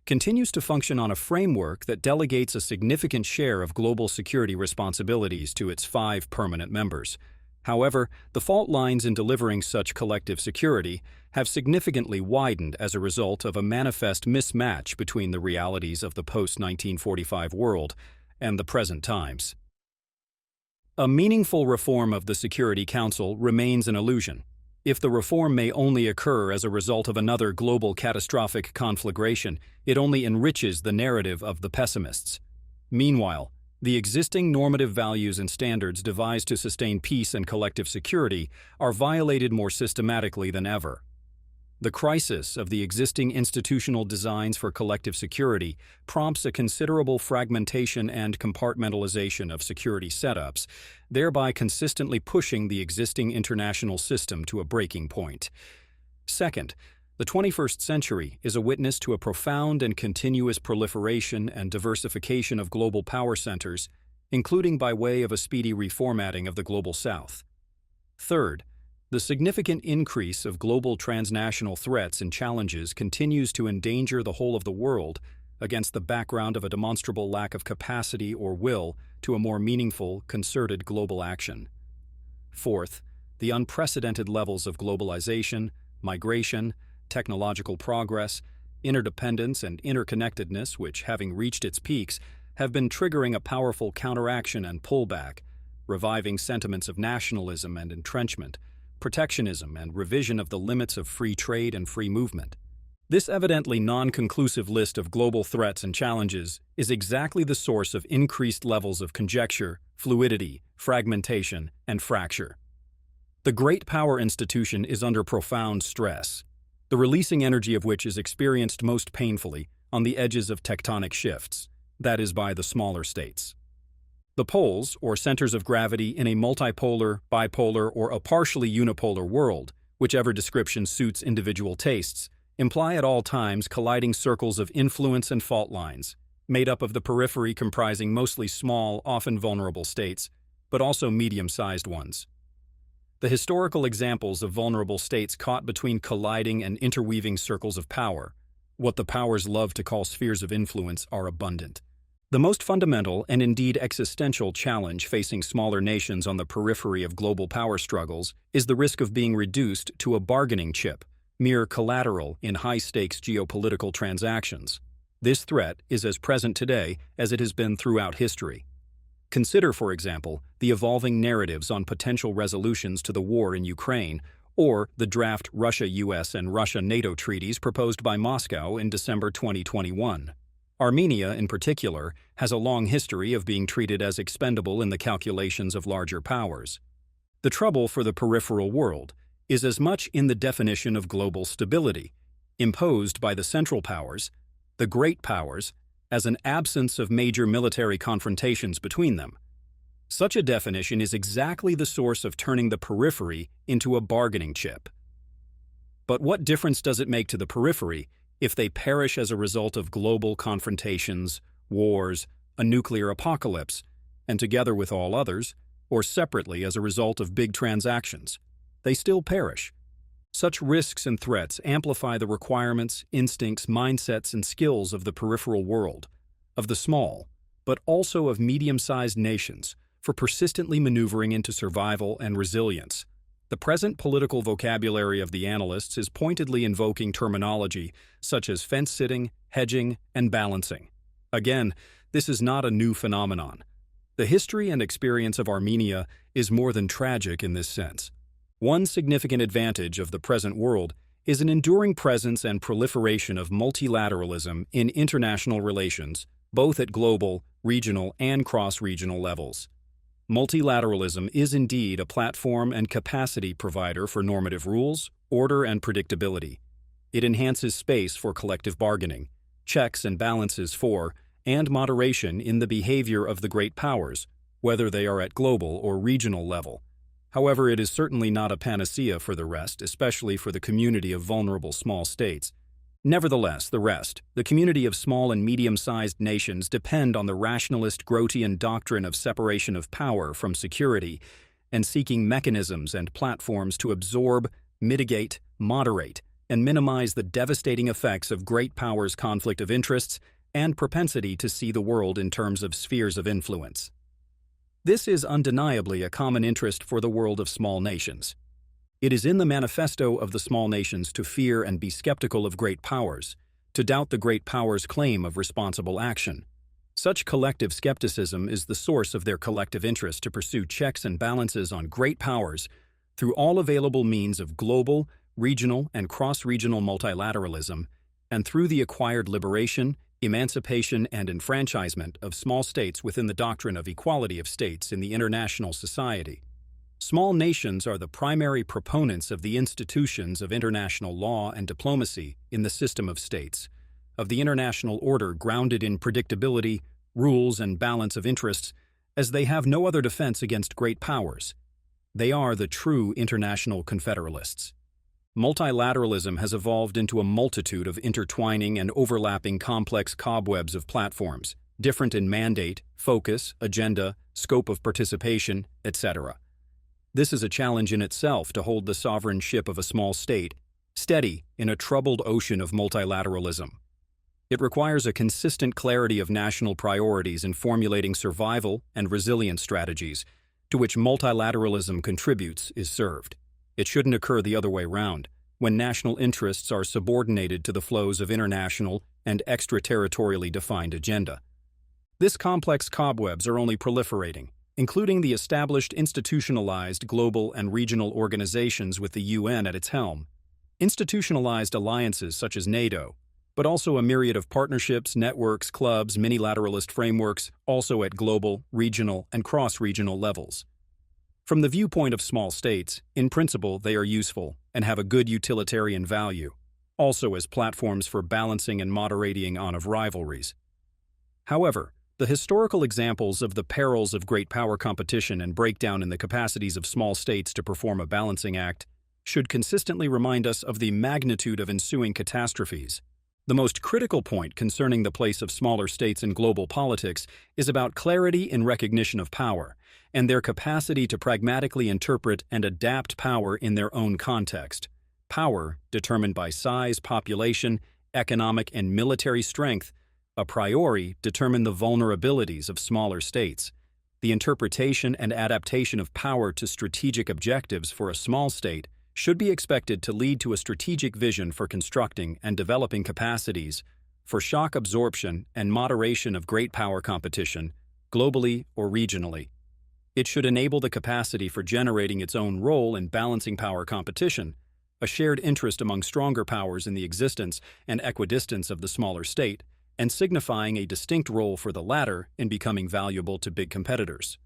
Speaker 1: continues to function on a framework that delegates a significant share of global security responsibilities to its 5 permanent members. However, the fault lines in delivering such collective security have significantly widened as a result of a manifest mismatch between the realities of the post-1945 world and the present times. A meaningful reform of the Security Council remains an illusion. If the reform may only occur as a result of another global catastrophic conflagration, it only enriches the narrative of the pessimists. Meanwhile, the existing normative values and standards devised to sustain peace and collective security are violated more systematically than ever. The crisis of the existing institutional designs for collective security prompts a considerable fragmentation and compartmentalization of security setups, thereby consistently pushing the existing international system to a breaking point. Second, the 21st century is a witness to a profound and continuous proliferation and diversification of global power centers, including by way of a speedy reformatting of the Global South. Third, the significant increase of global transnational threats and challenges continues to endanger the whole of the world against the background of a demonstrable lack of capacity or will to a more meaningful, concerted global action. Fourth, the unprecedented levels of globalization, migration, technological progress, interdependence, and interconnectedness which, having reached its peaks, have been triggering a powerful counteraction and pullback, reviving sentiments of nationalism and entrenchment, protectionism, and revision of the limits of free trade and free movement. This evidently non-conclusive list of global threats and challenges is exactly the source of increased levels of conjecture, fluidity, fragmentation, and fracture. The great power institution is under profound stress, the releasing energy of which is experienced most painfully on the edges of tectonic shifts, that is, by the smaller states. The poles, or centers of gravity in a multipolar, bipolar, or a partially unipolar world, whichever description suits individual tastes, imply at all times colliding circles of influence and fault lines, made up of the periphery comprising mostly small, often vulnerable states, but also medium-sized ones. The historical examples of vulnerable states caught between colliding and interweaving circles of power, what the powers love to call spheres of influence, are abundant. The most fundamental and indeed existential challenge facing smaller nations on the periphery of global power struggles is the risk of being reduced to a bargaining chip, mere collateral in high-stakes geopolitical transactions. This threat is as present today as it has been throughout history. Consider, for example, the evolving narratives on potential resolutions to the war in Ukraine, or the draft Russia-US and Russia-NATO treaties proposed by Moscow in December 2021. Armenia, in particular, has a long history of being treated as expendable in the calculations of larger powers. The trouble for the peripheral world is as much in the definition of global stability, imposed by the central powers, the great powers, as an absence of major military confrontations between them. Such a definition is exactly the source of turning the periphery into a bargaining chip. But what difference does it make to the periphery if they perish as a result of global confrontations, wars, a nuclear apocalypse, and together with all others, or separately as a result of big transactions? They still perish. Such risks and threats amplify the requirements, instincts, mindsets, and skills of the peripheral world, of the small, but also of medium-sized nations, for persistently maneuvering into survival and resilience. The present political vocabulary of the analysts is pointedly invoking terminology such as fence-sitting, hedging, and balancing. Again, this is not a new phenomenon. The history and experience of Armenia is more than tragic in this sense. One significant advantage of the present world is an enduring presence and proliferation of multilateralism in international relations, both at global, regional, and cross-regional levels. Multilateralism is indeed a platform and capacity provider for normative rules, order, and predictability. It enhances space for collective bargaining, checks and balances for, and moderation in the behavior of the great powers, whether they are at global or regional level. However, it is certainly not a panacea for the rest, especially for the community of vulnerable small states. Nevertheless, the community of small and medium-sized nations depend on the rationalist Grotian doctrine of separation of power from security and seeking mechanisms and platforms to absorb, mitigate, moderate, and minimize the devastating effects of great powers' conflict of interests and propensity to see the world in terms of spheres of influence. This is undeniably a common interest for the world of small nations. It is in the manifesto of the small nations to fear and be skeptical of great powers, to doubt the great powers' claim of responsible action. Such collective skepticism is the source of their collective interest to pursue checks and balances on great powers through all available means of global, regional, and cross-regional multilateralism, and through the acquired liberation, emancipation, and enfranchisement of small states within the doctrine of equality of states in the international society. Small nations are the primary proponents of the institutions of international law and diplomacy in the system of states, of the international order grounded in predictability, rules, and balance of interests, as they have no other defense against great powers. They are the true international confederalists. Multilateralism has evolved into a multitude of intertwining and overlapping complex cobwebs of platforms, different in mandate, focus, agenda, scope of participation, etc. This is a challenge in itself to hold the sovereign ship of a small state steady in a troubled ocean of multilateralism. It requires a consistent clarity of national priorities in formulating survival and resilience strategies, to which multilateralism contributes is served. It shouldn't occur the other way round, when national interests are subordinated to the flows of international and extraterritorially defined agenda. This complex cobwebs are only proliferating, including the established institutionalized global and regional organizations with the UN at its helm, institutionalized alliances such as NATO, but also a myriad of partnerships, networks, clubs, minilateralist frameworks, also at global, regional, and cross-regional levels. From the viewpoint of small states, in principle they are useful and have a good utilitarian value, also as platforms for balancing and moderating on of rivalries. However, the historical examples of the perils of great power competition and breakdown in the capacities of small states to perform a balancing act should consistently remind us of the magnitude of ensuing catastrophes. The most critical point concerning the place of smaller states in global politics is about clarity in recognition of power, and their capacity to pragmatically interpret and adapt power in their own context. Power, determined by size, population, economic, and military strength, a priori determine the vulnerabilities of smaller states. The interpretation and adaptation of power to strategic objectives for a small state should be expected to lead to a strategic vision for constructing and developing capacities for shock absorption and moderation of great power competition, globally or regionally. It should enable the capacity for generating its own role in balancing power competition, a shared interest among stronger powers in the existence and equidistance of the smaller state, and signifying a distinct role for the latter in becoming valuable to big competitors.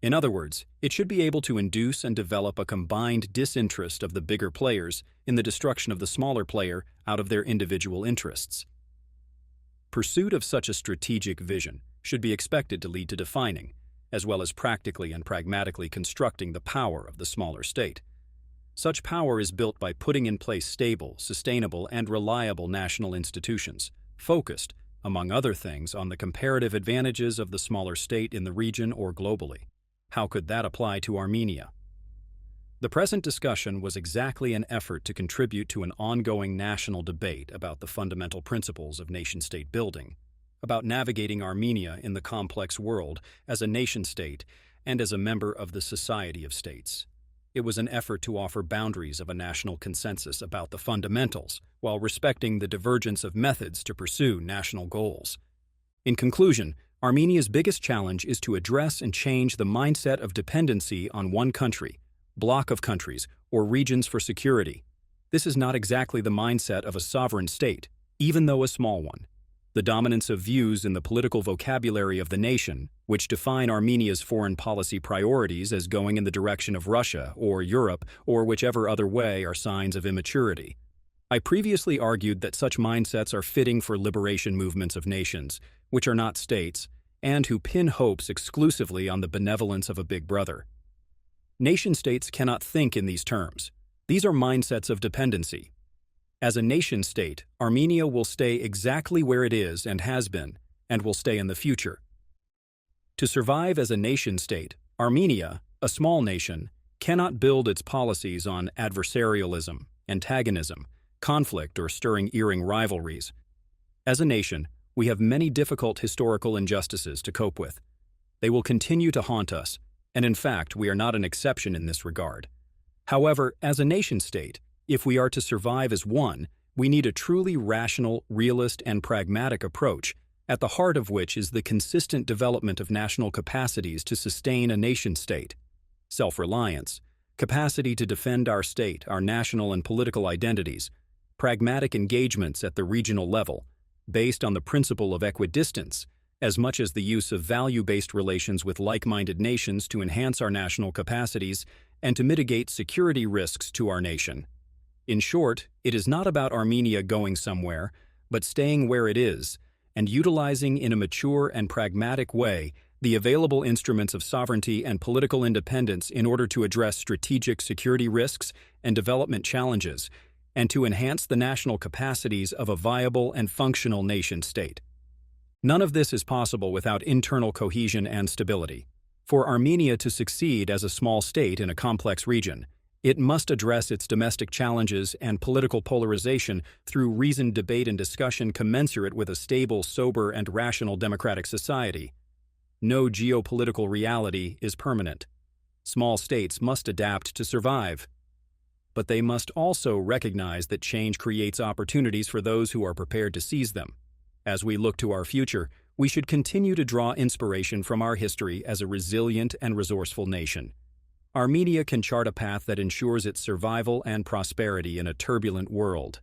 Speaker 1: In other words, it should be able to induce and develop a combined disinterest of the bigger players in the destruction of the smaller player out of their individual interests. Pursuit of such a strategic vision should be expected to lead to defining, as well as practically and pragmatically constructing the power of the smaller state. Such power is built by putting in place stable, sustainable, and reliable national institutions, focused, among other things, on the comparative advantages of the smaller state in the region or globally. How could that apply to Armenia? The present discussion was exactly an effort to contribute to an ongoing national debate about the fundamental principles of nation-state building, about navigating Armenia in the complex world as a nation-state and as a member of the Society of States. It was an effort to offer boundaries of a national consensus about the fundamentals, while respecting the divergence of methods to pursue national goals. In conclusion, Armenia's biggest challenge is to address and change the mindset of dependency on one country, bloc of countries, or regions for security. This is not exactly the mindset of a sovereign state, even though a small one. The dominance of views in the political vocabulary of the nation, which define Armenia's foreign policy priorities as going in the direction of Russia or Europe or whichever other way, are signs of immaturity. I previously argued that such mindsets are fitting for liberation movements of nations, which are not states, and who pin hopes exclusively on the benevolence of a big brother. Nation-states cannot think in these terms. These are mindsets of dependency. As a nation-state, Armenia will stay exactly where it is and has been, and will stay in the future. To survive as a nation-state, Armenia, a small nation, cannot build its policies on adversarialism, antagonism, conflict, or stirring rivalries. As a nation, we have many difficult historical injustices to cope with. They will continue to haunt us, and in fact, we are not an exception in this regard. However, as a nation-state, if we are to survive as one, we need a truly rational, realist, and pragmatic approach, at the heart of which is the consistent development of national capacities to sustain a nation-state. Self-reliance, capacity to defend our state, our national and political identities, pragmatic engagements at the regional level, based on the principle of equidistance, as much as the use of value-based relations with like-minded nations to enhance our national capacities and to mitigate security risks to our nation. In short, it is not about Armenia going somewhere, but staying where it is, and utilizing in a mature and pragmatic way the available instruments of sovereignty and political independence in order to address strategic security risks and development challenges, and to enhance the national capacities of a viable and functional nation-state. None of this is possible without internal cohesion and stability. For Armenia to succeed as a small state in a complex region, it must address its domestic challenges and political polarization through reasoned debate and discussion commensurate with a stable, sober, and rational democratic society. No geopolitical reality is permanent. Small states must adapt to survive. But they must also recognize that change creates opportunities for those who are prepared to seize them. As we look to our future, we should continue to draw inspiration from our history as a resilient and resourceful nation. Armenia can chart a path that ensures its survival and prosperity in a turbulent world.